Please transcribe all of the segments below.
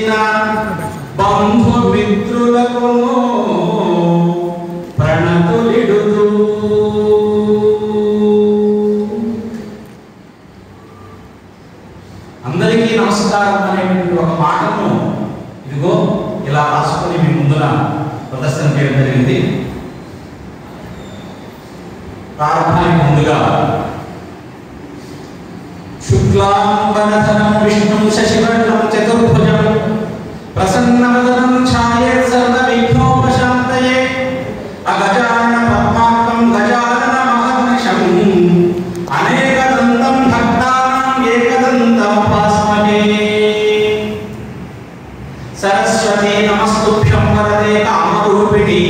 చేసిన బంధుమిత్రులకు ప్రణతులిడుదు. అందరికీ నమస్కారం అనేటువంటి ఒక మాటను ఇదిగో ఇలా రాసుకొని మీ ముందున ప్రదర్శన చేయడం జరిగింది. ప్రారంభానికి ముందుగా శుక్లాంబరధరం విష్ణుం శశివర్ణం చతుర్భుజం ప్రసన్నవదనం ఛాయేత్ సర్వవిఘ్నోపశాంతయే అగజానన పద్మార్కం గజానన మహర్నిశం అనేకదంతం భక్తానాం ఏకదంతముపాస్మహే. సరస్వతీ నమస్తుభ్యం వరదే కామరూపిణి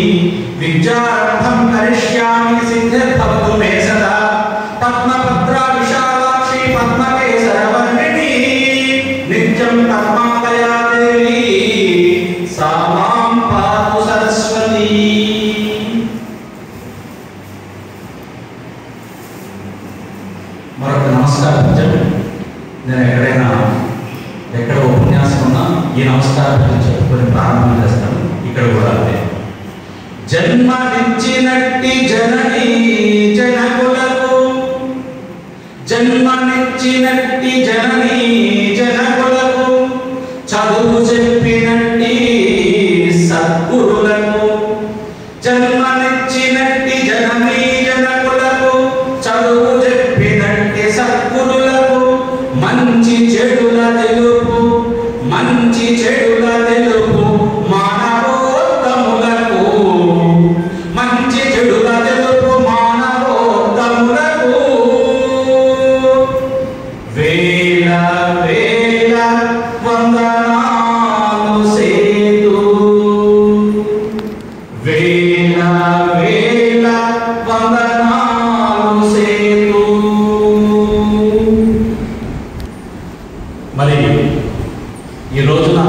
విద్యారంభం కరిష్యామి సిద్ధిర్భవతు మే సదా. పద్మపత్ర విశాలాక్షి పద్మకేసరవర్ణిని నిత్యం పద్మాలయా దేవి సా మాం పాతు సరస్వతి. మరొక నమస్కారం నేను ఎక్కడ ఉపన్యాసం ఉన్నా ఈ నమస్కారం చెప్పుకొని ప్రారంభం చేస్తాను. ఇక్కడ కూడా అదే. జన్మనిచ్చినట్టి జననీ జనకులకు జన్మనిచ్చినట్టి జననీ జనకులకు చదువు చెప్పినట్టి సద్గురులకు జన్మనిచ్చినట్టి జననీ జనకులకు చదువు చెప్పినట్టి సద్గురులకు మంచి చెడుల తెలుపు మంచి చెడుల తెలుపు మానవోత్తములకు మంచి చెడుల తెలుపు మానవోత్తములకు వేల వేల వందనాలు సేతు. వేల వేల వందనాలు సేతు. మరి ఈ రోజున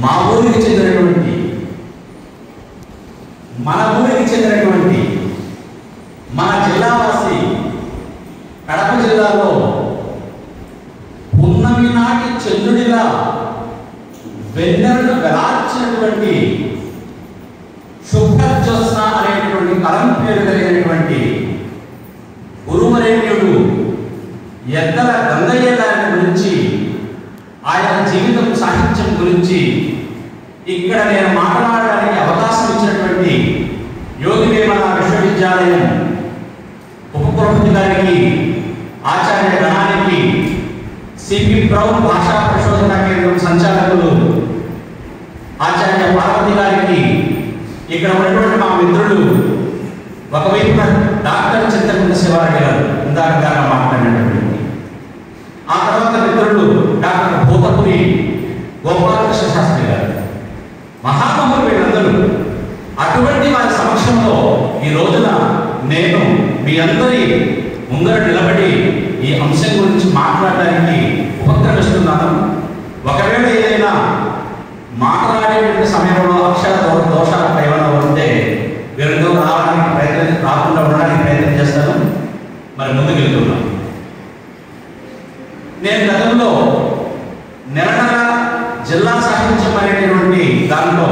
మా ఊరికి చెందినటువంటి మన ఊరికి చెందినటువంటి మన జిల్లావాసి కడప జిల్లాలో పున్నమి నాటి చంద్రుడిలా వెన్నెలను వెలార్చినటువంటి శుభ్రజ్యోత్స్న అనేటువంటి కలం పేరు కలిగినటువంటి గురువరేణ్యుడు ఎద్దల గంగయ్య గారి గురించి ఆయన జీవితం సాహిత్యం గురించి ఇక్కడ నేను మాట్లాడడానికి అవకాశం ఇచ్చినటువంటి యోగి వేమన విశ్వవిద్యాలయం ఉపకులపతి గారికి, ఆచార్య గణానికి, సిపి ప్రౌఢ భాషా పరిశోధన కేంద్రం సంచాలకులు ఆచార్య పార్వతి గారికి, ఇక్కడ ఉన్నటువంటి మా మిత్రులు ఒకవైపున డాక్టర్ చింతకుంట శివారెడ్డి గారు ఇందాక మాట్లాడినటువంటి, ఆ తర్వాత మిత్రులు డాక్టర్ భూతపురి గోపాలకృష్ణ శాస్త్రి గారు, మహామహులు వీళ్ళందరూ. అటువంటి వారి సమక్షంలో ఈ రోజున నేను మీ అందరి ముందర నిలబడి ఈ అంశం గురించి మాట్లాడడానికి ఉపక్రమిస్తున్నాను. ఒకవేళ ఏదైనా మాట్లాడేటువంటి సమయంలో అక్షర దోషాలు ఏమైనా ఉంటే వీరితో రాకుండా ఉండడానికి ప్రయత్నం చేస్తాను. మరి ముందుకు వెళ్తున్నాను. నేను గతంలో నెల జిల్లా సాహిత్యం అనేటువంటి దాంట్లో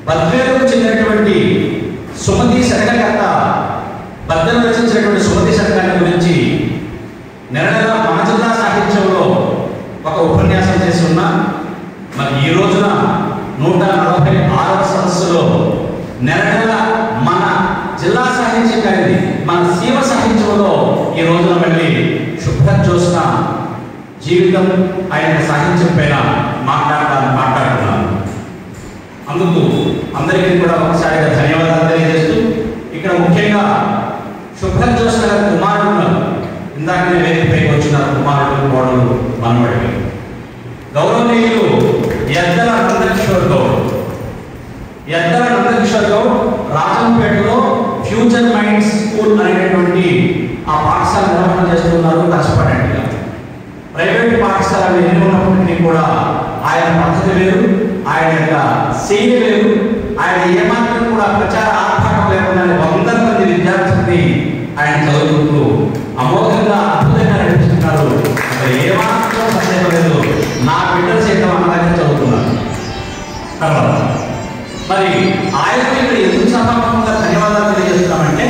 బద్వేలకు చెందినటువంటి సుమతి శతకకర్త బద్దెలు రచించినటువంటి సుమతి శతకాన్ని గురించి నెల మన జిల్లా సాహిత్యంలో ఒక ఉపన్యాసం చేసి ఉన్నా. మరి ఈ రోజున 146వ సదస్సులో నెల మన జిల్లా సాహిత్యం కలిగి మన శివ సాహిత్యంలో ఈ రోజున మళ్ళీ శుభ్రజ్యోత్స్న జీవితం ఆయన సాహిత్యం పైన మాట్లాడుతున్నాను. అందుకు అందరికీ కూడా ఒకసారిగా ధన్యవాదాలు తెలియజేస్తూ, ఇక్కడ ముఖ్యంగా శుభ్రజ్యోత్స్న గారి కుమారుడు ఇందాకనే వేదికపైకి వచ్చిన కుమారుడు కోడలు మనవడి గౌరవనీయులు ఎద్దల నందకిషోర్ గౌడ్ రాజంపేటలో ఫ్యూచర్ మైండ్స్ స్కూల్ అనేటువంటి ఆ పాఠశాల నిర్వహణ చేస్తున్నారు కష్టపడండిగా. ప్రైవేట్ పాఠశాలలు ఎన్ని ఉన్నప్పటికీ కూడా ఆయన పద్ధతి వేరు, ఆయన యొక్క శైలి వేరు. ఆయన ఏమాత్రం కూడా ప్రచార ఆర్భాటం లేకుండా 100 మంది విద్యార్థుల్ని ఆయన చదువుకుంటూ అమోఘంగా అద్భుతంగా నడిపిస్తున్నారు. ఏమాత్రం నా బిడ్డలు సైతం అన్న దగ్గర చదువుతున్నారు. తర్వాత మరి ఆయనకు ఇక్కడ ఎందుకు సభాముఖంగా ధన్యవాదాలు తెలియజేస్తున్నామంటే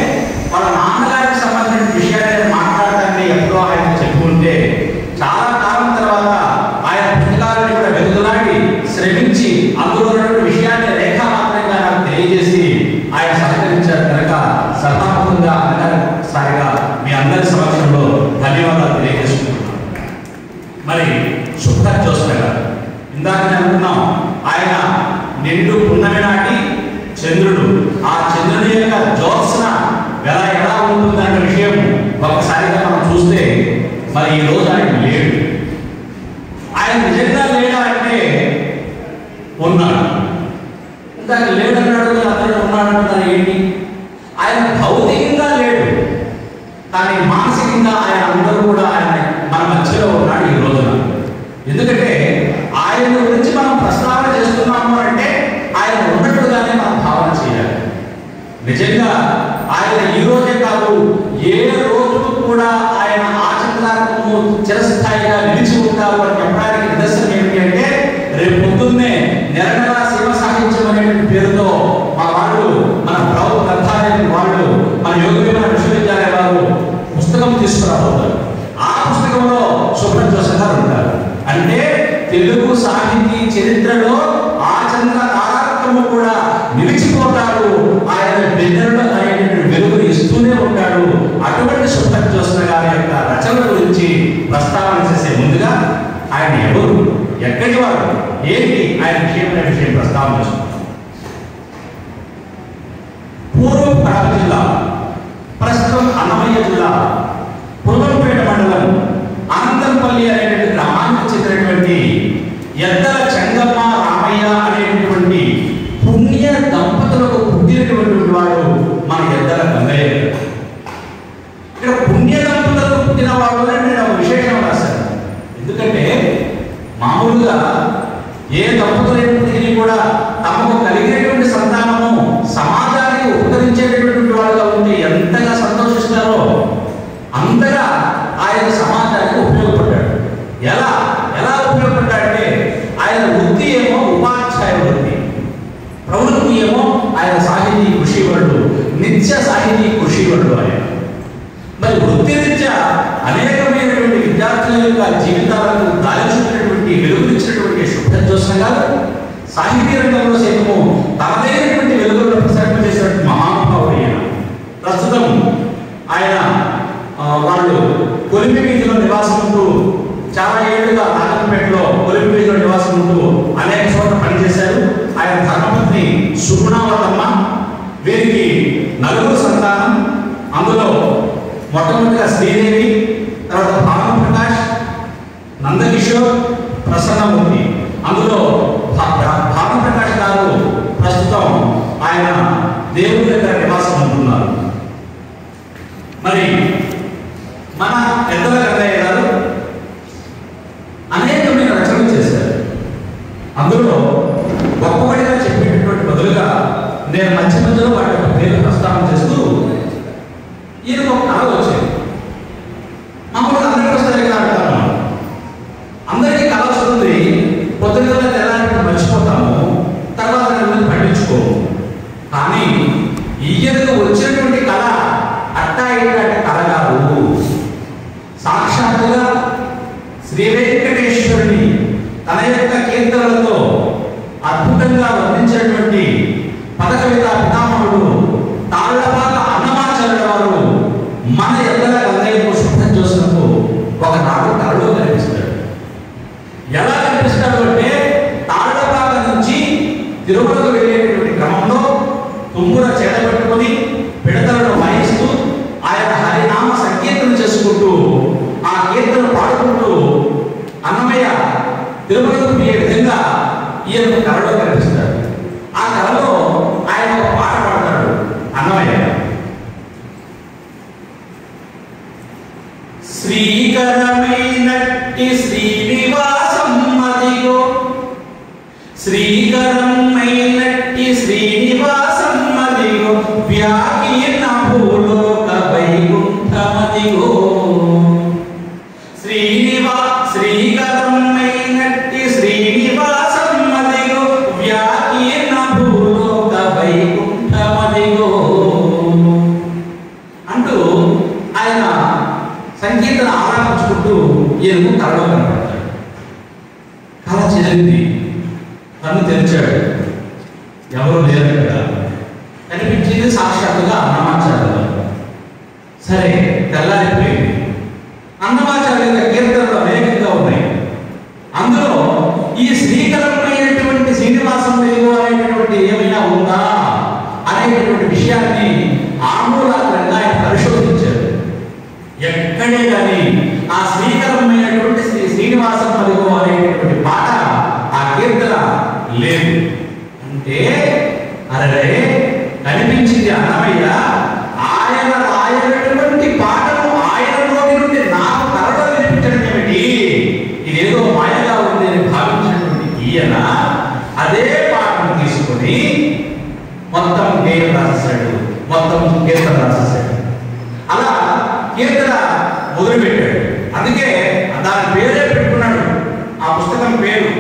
వాళ్ళ నాన్నగారికి సంబంధించిన విషయాన్ని మాట్లాడటానికి ఎప్పుడో ఆయన చెప్పుకుంటే చాలా కాలం తర్వాత ఆయన పుస్తకాలను కూడా వెతుకులాడి శ్రమించి అందులో ఉన్నటువంటి విషయాన్ని రేఖామాత్రంగా నాకు తెలియజేసి ఆయన సహకరించారు కనుక సభాముఖంగా అనగాసారిగా మీ అందరి సమక్షంలో ధన్యవాదాలు తెలియజేసుకుంటున్నాను. మరి సుభాష్ జోస్న గారు ఇందాక అనుకున్నాం ఆయన నిండు పున్నమి నాటి చంద్రుడు, ఆ చంద్రుని యొక్క జ్యోత్స్న ఎలా ఉంటుందన్న విషయం ఒకసారిగా మనం చూస్తే మరి ఈ రోజు ఆయన లేడు. ఆయన నిజంగా లేడా అంటే ఉన్నాడు. ఇందాక లేడన్నాడు, అందరూ ఉన్నాడంటున్నారు ఏంటి? ఆయన భౌతికంగా లేడు, కానీ మానసికంగా ఆయన అందరూ కూడా ఆయన మన మధ్యలో ఉన్నాడు ఈ రోజున. ఎందుకంటే ఆయన గురించి మనం ప్రస్తావన చేస్తున్నాము అంటే ఆయన ఉన్నట్టుగానే మనం భావన చేయాలి. నిజంగా ఆయన ఈ రోజే కాదు, ఏ రోజు కూడా ఆయన ఆచరణాత్మకము చిరస్థాయిగా నిలిచి ఉంటారు అని చెప్పడానికి నిదర్శనం ఏమిటి అంటే రేపు పొద్దున్నే నెల శివ సాహిత్యం అనే పేరుతో మా వాళ్ళు మన ప్రభుత్వ గ్రంథాలయం వాళ్ళు మన యోగ విశ్వవిద్యాలయ వారు పుస్తకం తీసుకురాబోతారు. ఆ పుస్తకంలో సుభాష్ జోస్న గారు ఉంటారు. అంటే తెలుగు సాహితీ చరిత్రలో ఆచరణ తారకము కూడా నిలిచిపోతాడు. ఆయన బిడ్డలు ఆయన వెలుగుని ఇస్తూనే ఉంటాడు. అటువంటి సుభాష్ జోస్న గారి యొక్క రచనల గురించి ప్రస్తావన చేసే ముందుగా ఆయన ఎవరు, ఎక్కడి వారు, ఏంటి ఆయన విషయం ప్రస్తావన చేస్తున్నారు. పూర్వం కడప జిల్లా, ప్రస్తుతం అన్నమయ్య జిల్లా, పుల్లంపేట మండలం అనంతంపల్లి అనేటువంటి గ్రామానికి చెందినటువంటి ఎద్దల చెంగమ్మ రామయ్య అనేటువంటి పుణ్య దంపతులకు పుట్టినటువంటి వాడు మన ఎద్దల గంగయ్య. ఇక్కడ పుణ్య దంపతులకు పుట్టిన వాడు అని నేను ఒక విశేషం రాశాను. ఎందుకంటే మామూలుగా ఏ దంపతులైనప్పటికీ కూడా తమకు కలిగినటువంటి సంతానము సమాజానికి ఉపకరించేటటువంటి వాళ్ళగా ఉంటే ఎంతగా సంతోషిస్తారో అంతగా ఆయన సమాజానికి ఉపయోగపడ్డాడు. ఎలా ఉపయోగపడ్డాడంటే ఆయన వృత్తి ఏమో ఉపాధ్యాయ వృత్తి, ప్రవృత్తి ఏమో ఆయన సాహితీ కృషివరుడు, నిత్య సాహితీ కృషివరుడు ఆయన. మరి వృత్తి రీత్యా అనేకమైనటువంటి విద్యార్థుల యొక్క జీవితాలకు దాల్చినటువంటి వెలుగునిచ్చినటువంటి సుభాష్ జోస్న గారు సాహితీ రంగంలో సైతము తనదైనటువంటి వెలుగులను ప్రసరింపజేసినటువంటి మహానుభావుడు ఆయన. ప్రస్తుతం ఆయన వాళ్ళు కొలిమి వీధిలో నివాసం ఉంటూ చాలా ఏళ్ళుగా నాగంపేటలో కొలిమి వీధిలో నివాసం ఉంటూ అనేక చోట్ల పనిచేశారు. ఆయన ధర్మపత్ని సుగుణావతమ్మ, వీరికి 4 సంతానం. అందులో మొట్టమొదటిగా శ్రీదేవి, తర్వాత భానుప్రకాష్, నందకిషోర్, ప్రసన్నమూర్తి. అందులో భానుప్రకాష్ గారు ప్రస్తుతం ఆయన దేవుడి దగ్గర నివాసం ఉంటున్నారు. మరి మన ఎద్దల గంగయ్య గారు అనేకమైన రచనలు చేశారు. అందులో గొప్పవాడిగా చెప్పేటటువంటి బదులుగా నేను మధ్యలో వాటి యొక్క పేరు ప్రస్తావన చేస్తూ ఈయనకు ఒక కళ వచ్చేది. మామూలుగా అందరికీ వస్తుంది కదా అంటాను, అందరికీ కళ వస్తుంది. పొద్దున తెల్లారి మర్చిపోతాము, తర్వాత పట్టించుకోము. కానీ ఈయనకు వచ్చినటువంటి కళ అట్టా ఇట్లాంటి కళ కాదు. సాక్షాత్తుగా శ్రీ వెంకటేశ్వరుని తన యొక్క కీర్తనలతో అద్భుతంగా వర్ణించినటువంటి పదకవిత పితామహుడు తాళ్లపాక అన్నమాచార్యుల వారు మన ఎద్దల గంగయ్యకు సుభాష్ జోస్నకు ఒకనాడు కళలో కనిపిస్తాడు. ఎలా కనిపిస్తాడు అంటే తాళ్లపాక నుంచి తిరుమలకు వెళ్ళేటటువంటి క్రమంలో తుంగుర చేతబెట్టుకొని పిడతలను వాయిస్తూ ఆయన హరినామ సంకీర్తన చేసుకుంటూ ఆ కీర్తన పాడుకుంటూ అన్నమయ్య తిరుమలకు పోయే విధంగా ఈయనకు కళలో కనిపిస్తాడు. ఆ కళలో ఆయన ఒక పాట పాడతాడు అన్నమయ్య. శ్రీకరమైనట్టి శ్రీనివాసం అదిగో, శ్రీకరమైనట్టి శ్రీనివాసం అదిగో, వ్యాకీర్ణ భూలోక వైకుంఠమదిగో. శ్రీకరమైనట్టి చెల్లింది. కన్ను తెరిచాడు, ఎవరు లేరు కదా. కనిపించింది సాక్షాత్తుగా అన్నమాచార్యులు. సరే, తెల్లారిపోయింది. అన్నమాచార్యుల కీర్తనలు అనేకంగా ఉన్నాయి. అందులో ఈ శ్రీకరమైనటువంటి శ్రీనివాసం లేదు అనేటువంటి ఏమైనా ఉందా అనేటువంటి విషయాన్ని ఆమూలాగ్రంగా ఆయన పరిశోధించారు. ఎక్కడే కానీ ఆ శ్రీకరమైనటువంటి శ్రీనివాసం మరియు అనేటువంటి పాట ఆ కీర్తన లేదు. అంటే అరే కనిపించింది అన్నమయ్య, ఆయన రాయనటువంటి పాటను ఆయన నోటి నుండి నాకు కరడ వినిపించడం ఏమిటి, ఇదేదో మాయగా ఉంది అని భావించినటువంటి ఈయన అదే పాటను తీసుకొని మొత్తం గేయం రాసేసాడు, మొత్తం కీర్తన రాసేసాడు. అలా కీర్తన మొదలుపెట్టాడు. అందుకే దాని పేరే పెట్టుకున్నాడు. ఆ పుస్తకం పేరు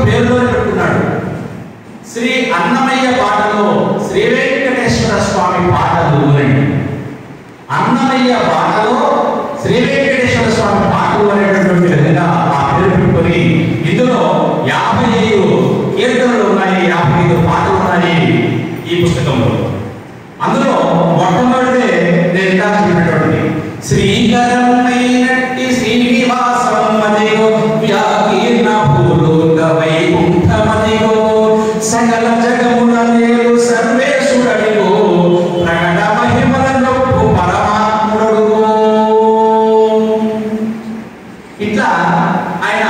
పేరులోనే పెట్టుకున్నాడు. శ్రీ అన్నమయ్య పాటలో శ్రీ వెంకటేశ్వర స్వామి పాటలు అని. అన్నమయ్య పాటలో శ్రీ వెంకటేశ్వర స్వామి పాటలు అనేటటువంటి విధంగా ఆ పేరు పెట్టుకొని ఇందులో 55 కీర్తనలు ఉన్నాయి, 55 పాటలు ఉన్నాయి ఈ పుస్తకంలో. అందులో మొట్టమొదటి నేను ఇలా చెప్పినటువంటి శ్రీకరమైనట్టి శ్రీనివాసం మదిగో వ్యాకీర్ణ భూలోక వైకుంఠమదిగో సకల జగముల నేలు సర్వేశ్వరుడిగో ప్రకట మహిమల నొప్పు పరమాత్ముడుగో. ఇట్లా ఆయన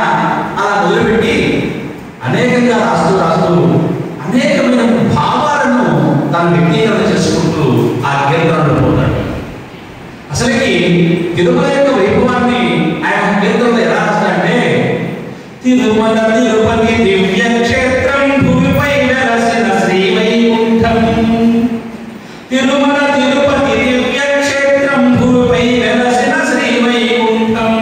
అలా మొదలుపెట్టి అనేకంగా రాస్తూ అనేకమైన భావాలను తను వ్యక్తీకరణ చేసుకుంటూ ఆ కీర్తనలో పోతాడు. అసలుకి తిరుమల యొక్క వైభవాన్ని ఆయన కీర్తనలో ఎలా రాస్తాడంటే, తిరుమల తిరుపతి దివ్య క్షేత్రం భూమిపై వెలసిన శ్రీ వైకుంఠం. తిరుమల తిరుపతి దివ్య క్షేత్రం భూమిపై వెలసిన శ్రీ వైకుంఠం.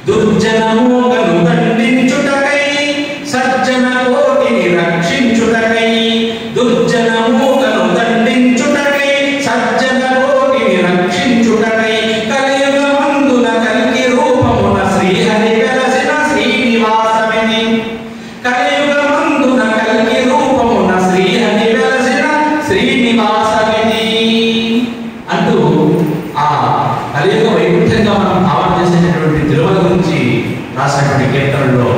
దుర్జనమోగను దండించుటకై సజ్జన కోటిని రక్షించుటకై. దుర్జనమోగను దండించుటకై సజ్జన కోటిని రక్షించుటకై కలియుగమందున కల్కి రూపమున శ్రీహరి వెలసిన శ్రీనివాసమిది. కలియుగమందున కల్కి రూపమున శ్రీహరి వెలసిన శ్రీనివాసమిది అంటూ ఆ కలియుగ వైకుంఠంగా మనం భావన చేసేటటువంటి తిరుమల గురించి రాసినటువంటి కీర్తనలో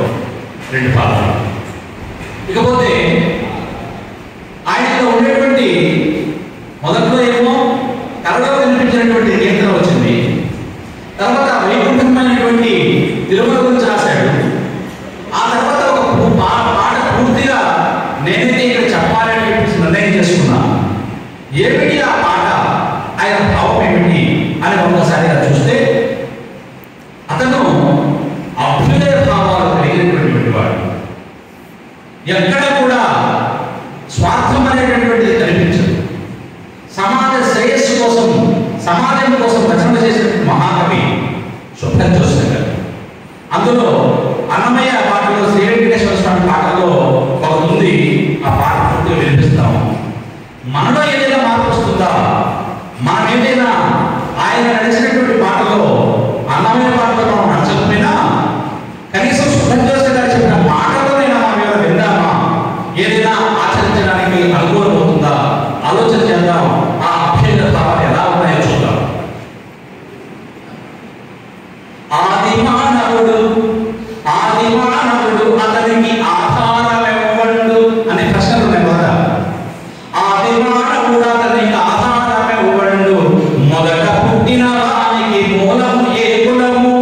2 పాటలు. ఇకపోతే ఆయనలో ఉండేటువంటి మొదట్లో ఏమో కరలో కనిపించినటువంటి కీర్తన వచ్చింది. తర్వాత వైకుంఠమైనటువంటి తిరుమల గురించి రాశాడు. ఆ తర్వాత ఒక పాట పూర్తిగా నేనైతే ఇక్కడ చెప్పాలని చెప్పేసి నిర్ణయం చేసుకున్నా. ఏమిటి ఆ పాట, ఆయన భావం ఏమిటి అని ఒక్కసారిగా చూస్తే అతను అభ్యుదయ భావాలు కలిగినటువంటి వాడు. ఎక్కడ కూడా స్వార్థం అనేటటువంటిది కనిపించదు. సమాజ శ్రేయస్సు కోసం, సమాజం కోసం రచన చేసినటువంటి మహాకవి సుబ్రహ్మణ్య గారు. అందులో అన్నమయ్య పాటలో శ్రీ వెంకటేశ్వర స్వామి పాటలో ఒకటి ఉంది. ఆ పాట పూర్తిగా వినిపిస్తాము. మనలో ఏదైనా మార్పు వస్తుందా, మనం ఏదైనా ఆయన నడిచినటువంటి పాటలో అన్నమయ్య పాటలో మనం నచ్చకపోయినా కనీసం సుబ్రహ్మణ్య గారు చెప్పిన మాటలోనైనా మనం ఏమైనా విందామా, ఏదైనా ఆచరించడానికి అనుకూలం అవుతుందా ఆలోచన చేద్దాం. ఆ అభ్యుదయ భావాలు ఎలా ఉన్నాయో చూద్దాం. ఆది మానవుడు అతనికి ఆధారమెవ్వడు అనే ప్రశ్నలు ఉన్నాయి కదా. ఆది మానవుడు అతనికి ఆధారమెవ్వడు, మొదట పుట్టిన వానికి మూలము ఏ కులము.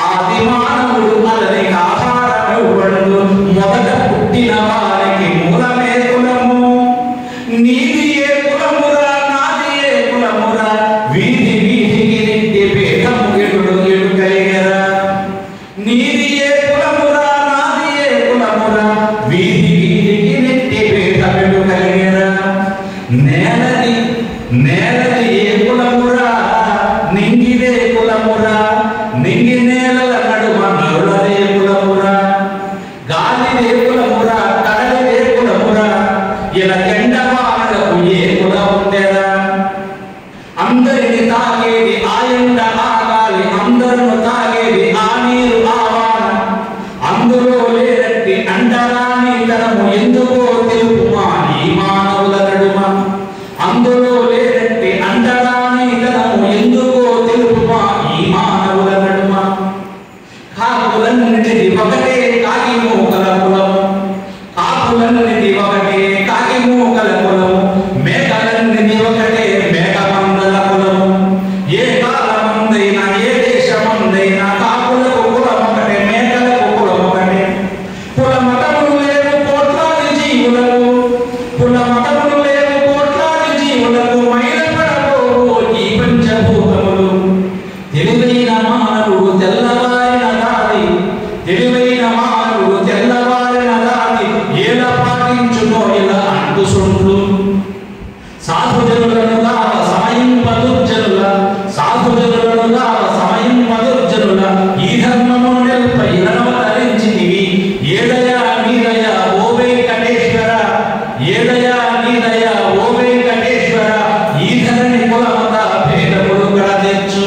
ఆది మానవుడు అతనికి ఆధారమెవ్వడు, మొదట పుట్టిన వానికి మూలమే కులము. నీది ఏ కులమురా, నాది ఏ కులమురా, వీధి వీధికి నిండి భేదము ఎడుడు ఎడు కలిగరా. నీది ఏ కులమురా, నాది ఏ కులమురా, వీధి వీధికి నిండి భేదమెడు కలిగరా. నేలది ఏ కులమురా, నింగిదే కులమురా, నింగి నేలల నడుమ నరులదే కులమురా. గాలిదే కులమురా, కడలిదే కులమురా, ఇలా ఎండవానలకు ఏ కులం ఉండేరా. అందరిని తాగేది ఆ ఎండ, ఆ గాలి, ఆ కాకులను తాగేది ఆ నీరు ఆవాన అందులో లేరట్టి అంటరాని తనము ఎందుకో తెలుపుమా ఈ మానవుల నడుమ అందులో లేరట్టి అంటరాని తనము ఎందుకో తెలుపుమా ఈ మానవుల నడుమ కాకులన్నిటిది ఒకటే కాకి మూకల కులము కాకులన్నిటిది ఒకటే కాకి మూకల కులము మేకలన్నిటిది ఒకటే మేక మందల కులము ఏ కాలమందైనా ఏ దేశమందైనా కాకులకు కులం ఒకటే మేకలకు కులం ఒకటే కుల మతములు లేవు కోట్లాది జీవులకు కుల మతములు లేవు కోట్లాది జీవులకు మైలపడబోవు ఈ పంచభూతములు తెలివైన మానవుడు తెల్లవారిన దారి తెలివైన మానవుడు తెల్లవారిన దారి ఎలా పాటించునో ఇలా అంటుసుండ్లు సాధుజనులను కావ సమయం పదుర్జనుల సాధుజనులను కావ సమయం పదుర్జనుల ఈ ధర్మమును నిల్పై రణవతరించితివి ఏదయా నీదయ ఓ వెంకటేశ్వర ఏదయా నీదయ ఓ వెంకటేశ్వర ఈ ధరణి కులమత భేదములు కడతెచ్చు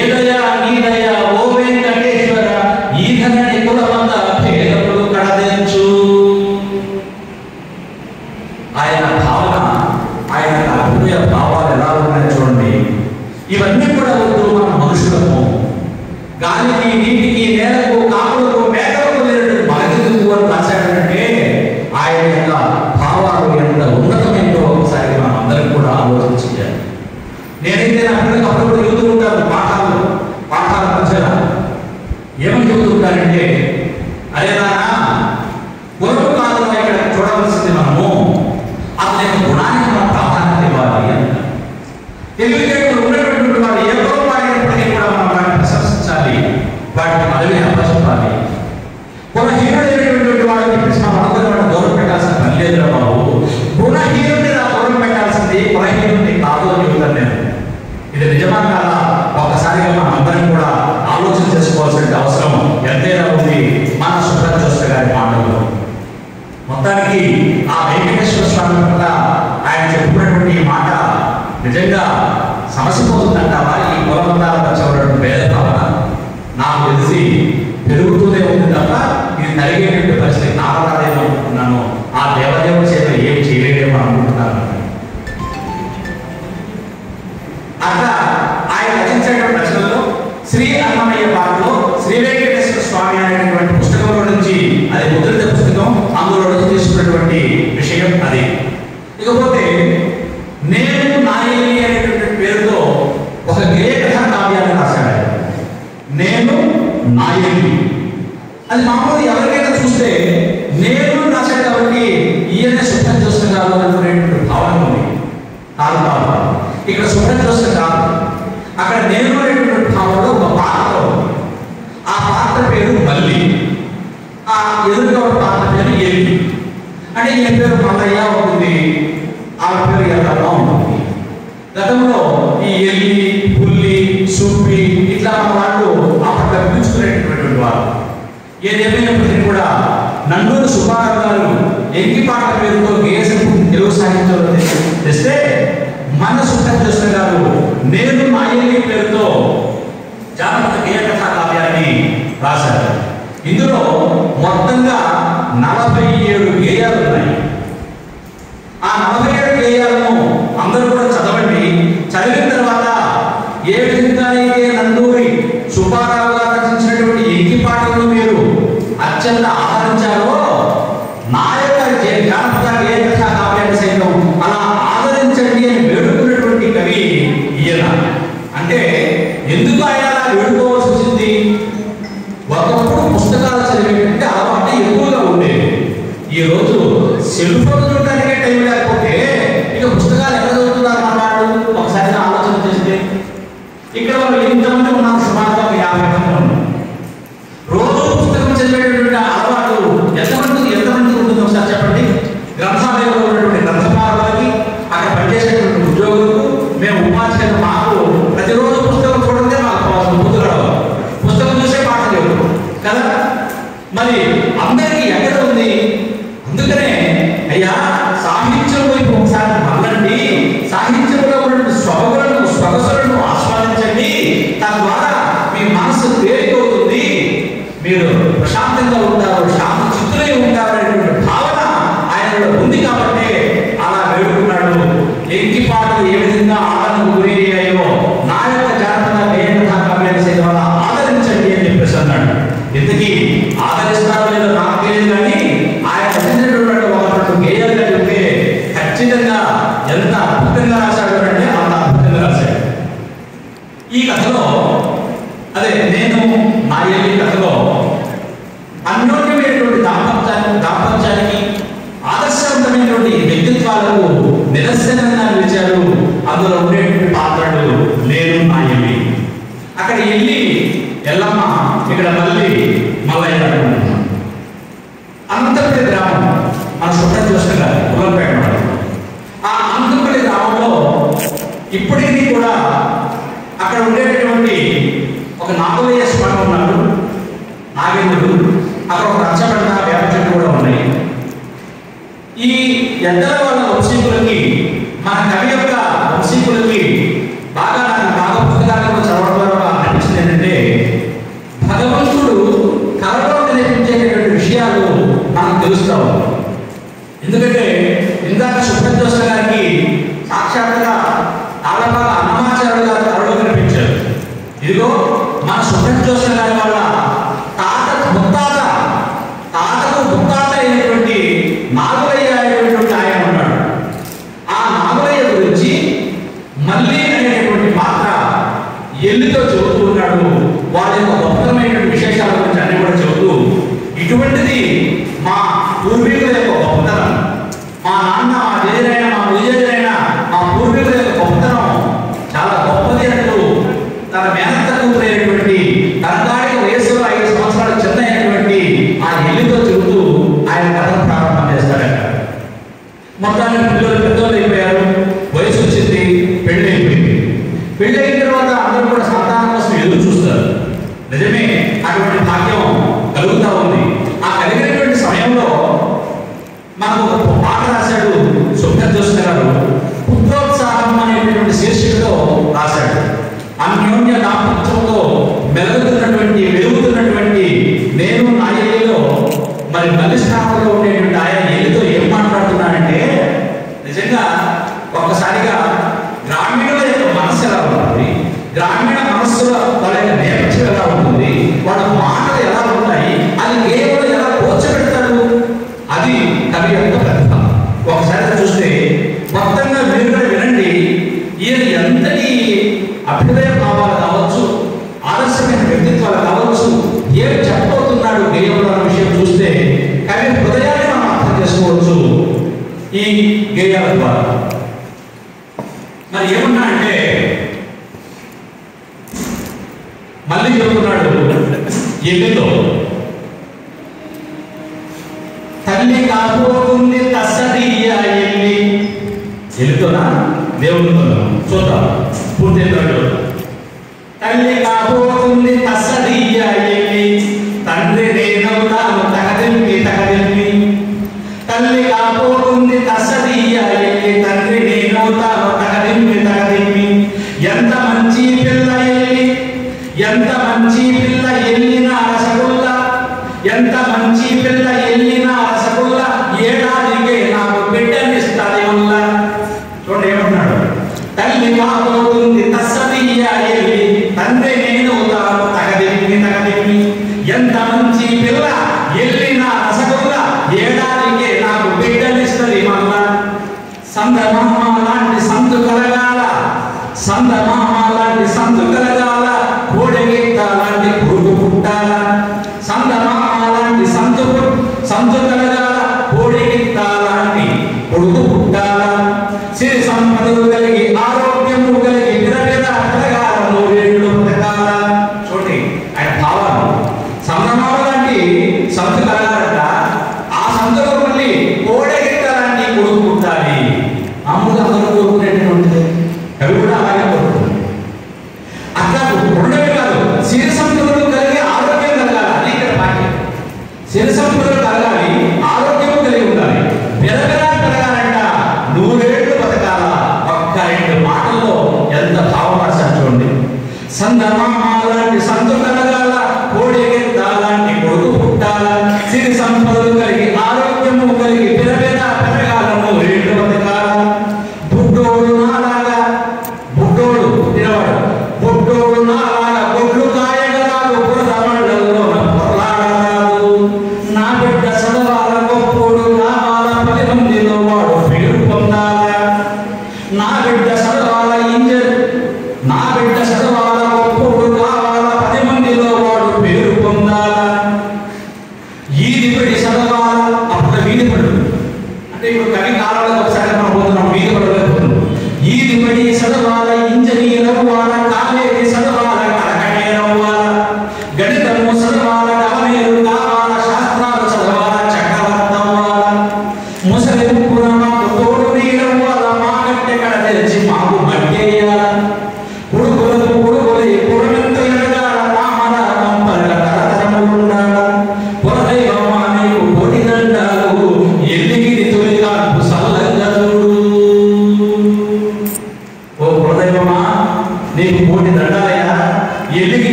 ఏదయా నీదయ ఓ వెంకటేశ్వర ఈ ధరణి కులమత భేదములు కడతెచ్చు. ఆయన భావన ఆయన అభ్యుదయ భావాలు ఎలా ఉన్నాయో చూడండి. ఇవన్నీ కూడా వద్దు మన మనుషులకు గాలికి నీటికి నేలకు కాకులకు మేకలకు లేనట్టు మనకెందుకు అని రాశాడంటే ఆయన యొక్క భావాలు ఎంత ఉన్నతమైనదో ఒకసారి మనం అందరం కూడా ఆలోచించాలి. నేనైతే నా పిల్లలకు అప్పుడప్పుడు చెబుతూ ఉంటాను పాఠాల మధ్యన ఏమని చెబుతూ ఉంటానంటే అరే నాన్న గురువు కాలంలో ఇక్కడ చూడవలసింది మనము అతని యొక్క గుణానికి మనం ప్రాధాన్యత ఇవ్వాలి అంటారు. తెలివితేటలు ఉన్నటువంటి వాడు ఏ పొరపాటైనప్పటికీ కూడా మనం వాటిని ప్రశంసించాలి, వాటిని పదవిని అప్పచెప్పాలి. గుణహీనుడైనటువంటి వాడు చెప్పేసి మనం అనుకున్న వాడిని దూరం పెట్టాల్సిన పని లేదురా బాబు. గుణహీనుడిని నా దూరం పెట్టాల్సింది గుణహీనుడిని కాదు అని చెబుతాను నేను. ఇది నిజమా కాదా ఒక్కసారిగా మనం అందరం కూడా ఆలోచన చేసుకోవాల్సిన అవసరం ఎంతైనా ఉంది మన సుబ్రహ్మణ్య గారి మాటల్లో. మొత్తానికి ఆ వెంకటేశ్వర స్వామి పట్ల ఆయన చెప్పుకున్నటువంటి ఈ మాట నిజంగా సమసిపోతుందంటావా? ఈ కులమతాల మధ్య ఉన్నటువంటి భేదభావన నాకు తెలిసి పెరుగుతూనే ఉంది తప్ప ఇది తరిగేటువంటి పరిస్థితి నారాదేమో అనుకుంటున్నాను. ఆ దేవదేవుడి చేత ఏం చేయలేదేమో అనుకుంటున్నాను. అట్లా ఆయన రచించేటువంటి రచనల్లో శ్రీ అన్నమయ్య పాటలో శ్రీ వెంకటేశ్వర స్వామి అనేటువంటి పుస్తకంలో నుంచి, అది ముద్రిత పుస్తకం, అందులో నుంచి తీసుకున్నటువంటి విషయం అది. ఇకపోతే నేను నాయని అనేటువంటి పేరుతో ఒక గేయ కథా కావ్యాన్ని రాశాడు. నేను నాయని అది మామూలు ఎవరికైనా చూస్తే నేను రాశాడు కాబట్టి ఈయన సుఖం చూస్తున్నారు అనుకునేటువంటి భావన ఉంది. కాదు ఇక్కడ సుఖం చూస్తే కాదు, అక్కడ నేను అనేటువంటి భావంలో ఒక పాత్ర ఉంది. ఆ పాత్ర పేరు మల్లి, ఆ ఎదురుగా ఒక పాత్ర పేరు ఎల్లి. అంటే ఈయన పేరు మల్లయ్య ఉంటుంది, ఆమె పేరు ఎల్లమ్మ ఉంటుంది. గతంలో ఈ ఎల్లి పుల్లి సుప్పి ఇట్లా మన వాళ్ళు అప్పట్లో పిలుచుకునేటటువంటి వారు. ఏదేమైనప్పటికీ కూడా నండూరు సుబ్బారావు గారు ఎంగిపాట పేరుతో గేయం తెలుగు సాహిత్యంలో తెస్తే మన సుబ్రహ్మణ్య గారు నేను నాయని పేరుతో జానపద గేయ కథా కావ్యాన్ని రాశారు. ఇందులో మొత్తంగా 47 గేయాలు ఉన్నాయి. ఆ 47 గేయాలను అందరూ కూడా చదవండి. చదివిన తర్వాత ఏ విధంగా అయితే నందూరి సుబ్బారావు గారు రచించినటువంటి ఎంగిపాటలను మీరు అత్యంత ఆదరించారో నా యొక్క జానపద గేయ కథా కావ్యాన్ని సైతం అలా ఆదరించండి అని వేడుకున్నటువంటి కవి ఈయన. అంటే ఎందుకు ఆయన అలా వేడుకోవాల్సి వచ్చింది? ఒకప్పుడు పుస్తకాలు చదివేటువంటి అలవాటు ఎక్కువగా ఉండేది. ఈ రోజు సెల్ ఫోన్ చూడడానికే టైం లేకపోతే ఇక పుస్తకాలు ఎక్కడ చదువుతున్నారు మన వాళ్ళు? ఒకసారి ఆలోచన చేస్తే ఇక్కడ వాళ్ళు ఎంతమంది ఉన్నారు? సుమారుగా 50 మంది ఉన్నారు. రోజు పుస్తకం చదివేటువంటి అలవాటు ఎంతమంది ఉంటుందో ఒకసారి చెప్పండి. గ్రంథాలయంలో ఉన్నటువంటి గ్రంథపాలకి, అక్కడ పనిచేసేటువంటి ఉద్యోగులకు, మేము ఉపాధ్యాయులు మాకు ప్రతిరోజు పుస్తకం చూడండి, మాకు పుస్తకం చూసే పాఠం చెబుతాం కదా. మరి అందరికీ ఎక్కడ ఉంది? అందుకనే అయ్యా సాహిత్యం వైపు ఒకసారి మళ్ళండి, సాహిత్యంలో ఉన్నటువంటి సొగసులను ఆస్వాదించండి. తద్వారా మీ మనసు మీరు ప్రశాంతంగా ఉంటారు, శాంత చిత్తులై ఉంటారు అనేటువంటి భావన ఆయనలో ఉంది కాబట్టి అలా వేడుకున్నాడు. ఎంకిపాటలు ఏ విధంగా ఆదరణకు గురయ్యాయో నా యొక్క జాతర గేయాల ఆదరించండి అని చెప్పేసి అన్నాడు. ఇంతకీ ఆదరిస్తారో లేదో నాకు తెలియదు, కానీ ఆయన రచించినటువంటి ఒక గేయాలు చెప్తే ఖచ్చితంగా ఎంత అద్భుతంగా రాశాడు అంటే అంత అద్భుతంగా రాశాడు. ఈ కథలో అదే నేను నా ఈ కథలో అన్యోన్యమైనటువంటి దాంపత్యానికి ఆదర్శవంతమైనటువంటి వ్యక్తిత్వాలకు నిదర్శనంగా నిలిచారు. అందులో ఉండేటువంటి పాత్రలు నేను నా ఎల్లి. అక్కడ ఎల్లి ఎల్లమ్మ, ఇక్కడ మళ్ళీ మల్లయ్య అనుకుంటున్నాం. అనంతపల్లి గ్రామం మన శుభ్రం చూస్తున్నారు కులంపేట. ఆ అనంతపల్లి గ్రామంలో ఇప్పటికీ కూడా అక్కడ ఉండేటటువంటి ఒక నాగవయ్య స్వామి ఉన్నాడు, నాగేంద్రుడు. అక్కడ ఒక రచ్చబండ వేప చెట్టు కూడా ఉన్నాయి. ఈ ఎద్దల వాళ్ళ వంశీకులకి, మన కవి యొక్క వంశీకులకి నాకు పుస్తకాలను చదవడం ద్వారా అనిపించింది ఏంటంటే, భగవంతుడు కళలో కనిపించేటటువంటి విషయాలు మనకు తెలుస్తావు. ఎందుకంటే ఇందాక సుబ్రహ్మణ్య గారికి సాక్షాత్తుగా ఆడబాగా అన్నమాచార్యులు గారు కళలో కనిపించారు. ఇదిగో మన సుబ్రహ్మణ్య గారి వల్ల తాతకు ముత్తాత అయినటువంటి నాగవయ్య అయినటువంటి ఆయన ఉన్నాడు. ఆ నాగవయ్య గురించి మళ్ళీ అనేటువంటి పాత్ర ఎల్లితో చెబుతూ ఉన్నాడు. వాళ్ళ యొక్క గొప్పతమైనటువంటి విశేషాల గురించి అన్ని కూడా చెబుతూ, ఇటువంటిది మా పూర్వీకుల యొక్క గొప్పతనం, మా నాన్న మా జయరైన మా విజయరైన మా పూర్వీకుల యొక్క గొప్పతనం చాలా గొప్పది అంటూ తన మేనత్త కూతురైనటువంటి తనగాడికి వయస్సులో 5 సంవత్సరాలు చిన్న అయినటువంటి ఆ ఎల్లితో చెబుతూ ఆయన కథను ప్రారంభం చేస్తాడట. మొత్తానికి పిల్లలు పెద్దోళ్ళు అయిపోయారు, వయసు వచ్చింది, పెళ్లి అయిపోయింది. పెళ్లి అయిన తర్వాత అందరూ కూడా సంతానం కోసం ఎదురు చూస్తారు. నిజమే, అటువంటి భాగ్యం కలుగుతూ ఉంది. ఆ కలిగినటువంటి సమయంలో మనకు ఒక పాట రాశాడు సుబ్రహ్మణ్య గారు. పుత్రోత్సాహం అనేటువంటి శీర్షికతో రాశాడు. అన్యోన్య దాంపత్యంతో వెలుగుతున్నటువంటి నేను నా ఏలిలో మరి మళ్ళీ స్థానంలో ఉండేటువంటి ఆయన ఏలితో ఏం మాట్లాడుతున్నాడంటే, నిజంగా ఒక్కసారిగా గ్రామీణుల యొక్క మనస్సు ఎలా ఉంటుంది, గ్రామీణ మనస్సులో వాళ్ళ యొక్క నేపథ్యం ఎలా ఉంటుంది, వాళ్ళ మాటలు ఎలా ఉంటాయి, అది కేవలం ఎలా పోల్చబెడతాడు, అది కవి యొక్క ప్రతిభ. ఒకసారి చూస్తే మొత్తంగా మీరు కూడా వినండి. ఈయన ఎంతటి అభ్యుదయ భావాలు కావచ్చు, ఆదర్శమైన వ్యక్తిత్వాలు కావచ్చు, ఏం చెప్పబోతున్నాడు గేయంలో అన్న విషయం చూస్తే కవి హృదయాన్ని మనం అర్థం చేసుకోవచ్చు ఈ గేయాల ద్వారా. మరి ఏమన్నా అంటే మళ్ళీ చెబుతున్నాడు ఎల్లితో, తల్లి కాబోతుంది తస్సదియ్య ఎల్లి. ఎల్లితోనా దేవునితో చూద్దాం పూర్తి. తల్లి కాబోతుంది తస్సదియ్య ఎల్లి, తండ్రి నేనవుతాను తగదిల్మి. తల్లి కాబోతుంది తస్సదియ్య ఎల్లి, తండ్రి నేనవుతాను తగదిల్మి. ఎంత మంచి పిల్ల ఎల్లి, ఎంత మంచి పిల్ల ఎల్లిన రసగుల్ల, ఎంత మంచి పిల్ల ఎల్లిన రసగుల్ల, ఏడాదికే నాకు బిడ్డనిస్తాది వల్ల. చూడండి ఏమంటున్నాడు, తల్లి కాబోతుంది తస్సదియ్య ఎల్లి, తండ్రి నేనవుతాను తగదిల్మి. ఎంత మంచి పిల్ల ఎల్లిన రసగుల్ల, ఏడాదికే నాకు బిడ్డనిస్తుంది వల్ల. సందమామ లాంటి సంతు కలగాల, సందమామ లాంటి సంతు కలగాల, కోడెగిత్త లాంటి కొడుకు పుట్టాల. సందమామ లాంటి సంతు కలగాల, కోడెగిత్త లాంటి కొడుకు పుట్టాల. సిరి సంపదలు కలిగి ఆరోగ్యము కలిగి విరవిర కలగాల, 100 ఏళ్ళు బ్రతకాల. చూడండి ఆయన భావాలు. సందమామ లాంటి సంతు కలగాలట, ఆ సంతులో మళ్ళీ కోడెగిత్త లాంటి కొడుకు పుట్టాలి. మామూలుగా అందరూ కోరుకునేటువంటిది, కవి కూడా అలాగే కోరుకుంటుంది. అట్లా ఉండమే కాదు, సిరి సంపదలు కలిగి ఆరోగ్యం కలగాలి. అది ఇక్కడ వాక్యం. సిరి సంపదలు కలగాలి, ఆరోగ్యం కలిగి ఉండాలి, విరవిరా కలగాలంట, 100 ఏళ్ళు బతకాల. ఒక్క 2 మాటల్లో ఎంత భావం రాశారు చూడండి. సందమామ లాంటి సంతు కలగాల, కోడెగిత్త లాంటి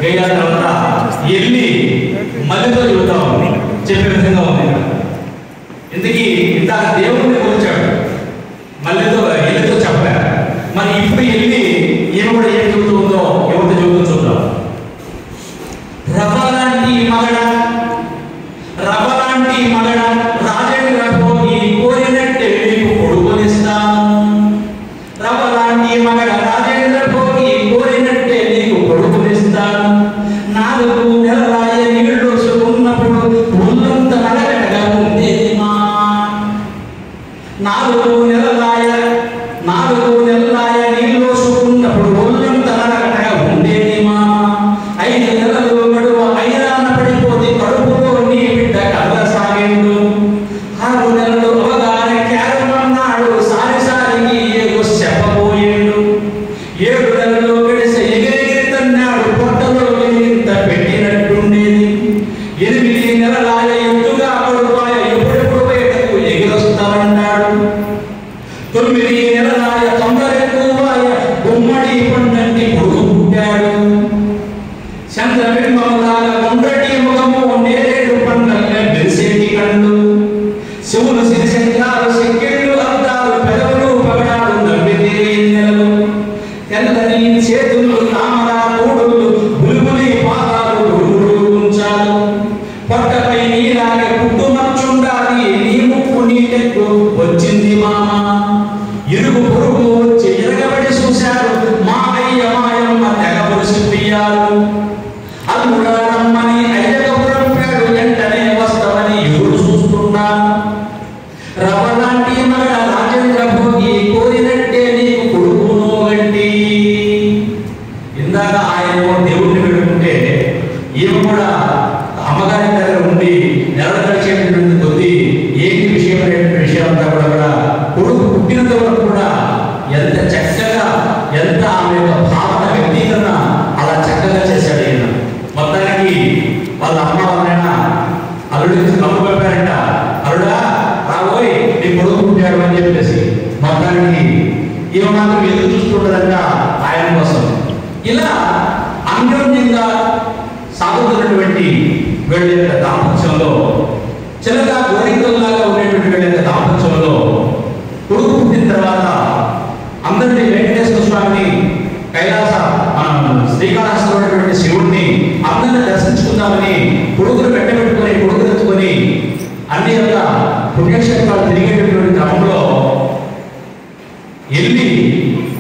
గేయాల తర్వాత ఎల్లి మల్లెతో చెబుతా ఉంది, చెప్పే విధంగా ఉంది. ఇంతకీ ఇందాక దేవుడిని కూర్చాడు, మల్లెతో ఎల్లితో చెప్పారు. మరి ఇప్పుడు ఎల్లి ఏమి కూడా ఏం చెబుతుందో ఎవరితో చెబుతూ చూద్దాం. రవలాంటి మగడ, రవలాంటి మగడ, రాజేంద్ర భోగి కోరినట్టే నీకు కొడుకునిస్తాను. రవలాంటి మగడ, రాజేంద్ర భోగి కోరినట్టే నీకు కొడుకునిస్తాను. 4 నెలలాయ నీళ్లు ఉన్నప్పుడు ఒళ్ళంత నడగటగా ఉండేది మా. 4 నెలలాయ నీళ్లు ఉన్నప్పుడు ఒళ్ళంత నడగటగా ఉండేది మా. 5 నెలలు గడువ ఐరాన పడిపోతే కడుపులో నీ బిడ్డ కదలసాగిండు. 6 నెలలు అవగానే క్యారమన్నాడు, సారిసారికి ఏదో చెప్పబోయిండు. 7 నెలలు గడిసి ఎగిరెగిరి తన్నాడు, పొట్టలో ఇంత పెట్టినట్టుండేది. 8 నెలలాయ ఎత్తుగా కొడుపాయ, ఎప్పుడెప్పుడు బయటకు ఎగిరొస్తామన్నాడు. 9 నెలలాయ తొందరెక్కువాయ, గుమ్మడి పండంటి కొడుకు పుట్టాడు. చంద్రబింబములాగా గుండ్రటి ముఖము, నేరేడు పండ్లగా మెరిసేటి కళ్ళు, శివులు సిరిశంఖాలు, సిక్కిళ్ళు అద్దాలు, పెదవులు పగడాలు, నవ్వితే నెలలు, తెల్లని చేతులు, తామర పూడులు, బులుబులి పాదాలు, గురుడు ఉంచాలు. పొట్టపై నీలాగే పుట్టుమచ్చుండాలి, నీ ముక్కు నీటెక్కు వచ్చింది మామ. ఇరుగు పొరుగు వచ్చి ఎరగబడి చూశారు, మా అయ్య మాయమ్మ తెగ పొడిసిపోయారు. అల్లుడా రమ్మని అయ్యకు పంపాడు, వెంటనే వస్తామని ఎవరు చూస్తున్నారు. రవలాంటి మగడ, రాజేంద్ర భోగి కోరినట్టే నీకు కొడుకును గంటి. ఇందాక ఆయన దేవుడిని పెట్టుకుంటే ఈమె కూడా అమ్మగారి దగ్గర ఉండి నెలలు గడిచేటటువంటి కొద్ది ఏంటి విషయం అంతా కూడా కొడుకు పుట్టినంత వరకు కూడా ఎంత చక్కగా, ఎంత ఆమె యొక్క భావన వ్యక్తీకరణ అలా చక్కగా చేశాడు ఈయన. మొత్తానికి వాళ్ళ అమ్మ వాళ్ళైనా అల్లుడికి కమ్ము పంపారంట, అల్లుడా రాబోయ్ నీ కొడుకు పుట్టాడు అని చెప్పేసి. మొత్తానికి ఈమె మాత్రం ఎదురు చూస్తుండదంట ఆయన కోసం. ఇలా అన్యోన్యంగా సాగుతున్నటువంటి వీళ్ళ యొక్క దాంపత్యంలో, చిన్నగా గోరింకల్లాగా ఉండేటువంటి వీళ్ళ యొక్క దాంపత్యంలో కొడుకు పుట్టిన తర్వాత అందరినీ వెంకటేశ్వర స్వామిని, కైలాస శ్రీకాళహస్తిలో ఉన్నటువంటి శివుడిని అందరిని దర్శించుకుందామని కొడుకును పెట్టబెట్టుకొని, కొడుకును ఎత్తుకొని అన్ని యొక్క పుణ్యక్షేత్రాలు తిరిగేటటువంటి క్రమంలో వెళ్ళి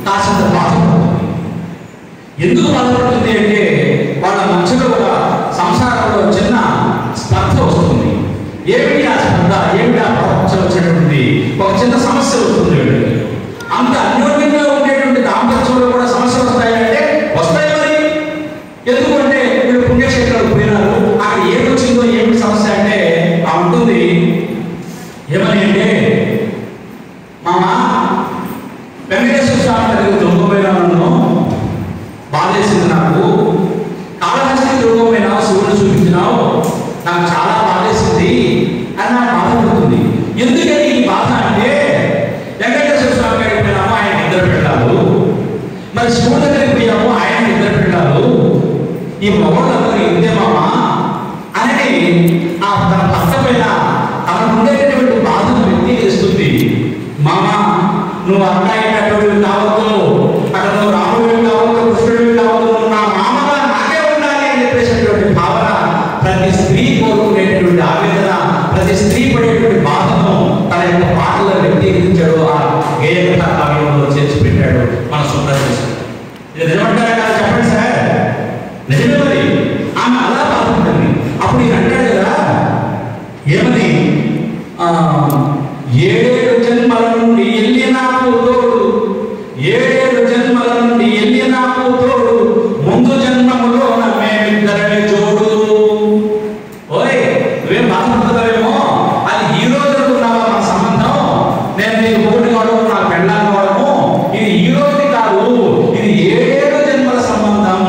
కాసింత బాధపడుతుంది. ఎందుకు బాధపడుతుంది అంటే వాళ్ళ మధ్యలో కూడా సంసారంలో చిన్న స్పర్ధ వస్తుంది. ఏమిటి ఆ స్పర్ధ, ఏమిటి ఆ ప్రపంచం వచ్చినటువంటి ఒక చిన్న సమస్య వస్తుంది వీళ్ళకి. అంత అన్యోన్యంగా ఉండేటువంటి దాంపత్యంలో కూడా సమస్యలు వస్తాయంటే వస్తాయి. మరి ఎందుకంటే వీళ్ళు పుణ్యక్షేత్రాలు పోయినారు, అక్కడ ఏమి వచ్చిందో ఏమిటి సమస్య అంటే ఆ ఉంటుంది. ఏమని అంటే, మామ వెంకటేశ్వర స్వామి దగ్గర దొంగపోయినాను, బాధేసింది నాకు. కాళహస్తి దొంగపోయినావు, శివుని చూపించినావు, నాకు చాలా బాధేసింది అని నాకు బాధపడుతుంది. ఎందుకని ఈ బాధ అంటే, వెంకటేశ్వర స్వామి దగ్గరికి పోయినాము, ఆయన 2 పిల్లలు. మరి శివుడి దగ్గరికి పోయాము, ఆయన 2 పిల్లలు. ఈ మగవాళ్ళందరూ ఇంతే మామ అని ఆ తన భర్త పైన తనకు ఉండేటటువంటి బాధను వ్యక్తీకరిస్తుంది. మామ నువ్వు అన్నయ్యేటటువంటి కావద్దు, అక్కడ నువ్వు రాముడివి కావద్దు, కృష్ణుడివి కావద్దు, నువ్వు నా మామగా నాకే ఉండాలి అని చెప్పేసినటువంటి భావన ప్రతి స్త్రీ కోరుకునేటటువంటి ఆవేదన, ప్రతి స్త్రీ పడేటువంటి బాధను తన యొక్క పాటలో వ్యక్తీకరించాడు, ఆ గేయ కావ్యంలో చేర్చి పెట్టాడు మన సుబ్రహ్మణ్యం. ఇది నిజమంటారా కదా, చెప్పండి సార్. నిజమే. మరి ఆమె అలా బాధపడుతుంది. అప్పుడు ఈయన అంటాడు కదా, ఏమని 7 జన్మల నుండి ఎల్లి నాకు తోడు, 7 జన్మల నుండి ఎల్లి నాకు తోడు, ముందు జన్మములో మేమిద్దరమే జోడు. ఓయ్ నువ్వేం బాధపడుతున్నావేమో, అది ఈ రోజు అనుకున్నావా మన సంబంధం? నేను నీకు మొగుడు కావడం, నాకు పెళ్ళాం కావడము, ఇది ఈ రోజుది కాదు, ఇది 7 జన్మల సంబంధం.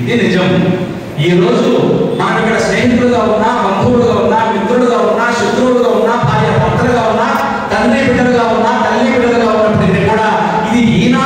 ఇది నిజం. ఈ రోజు మనం ఇక్కడ స్నేహితులుగా ఉన్నా, బంధువులుగా ఉన్నా, మిత్రులుగా ఉన్నా, శత్రువులుగా ఉన్నా, భార్య భర్తలుగా ఉన్నా, తండ్రి బిడ్డలుగా ఉన్నా, తల్లి బిడ్డలుగా ఉన్నప్పటికీ కూడా ఇది ఈనాడు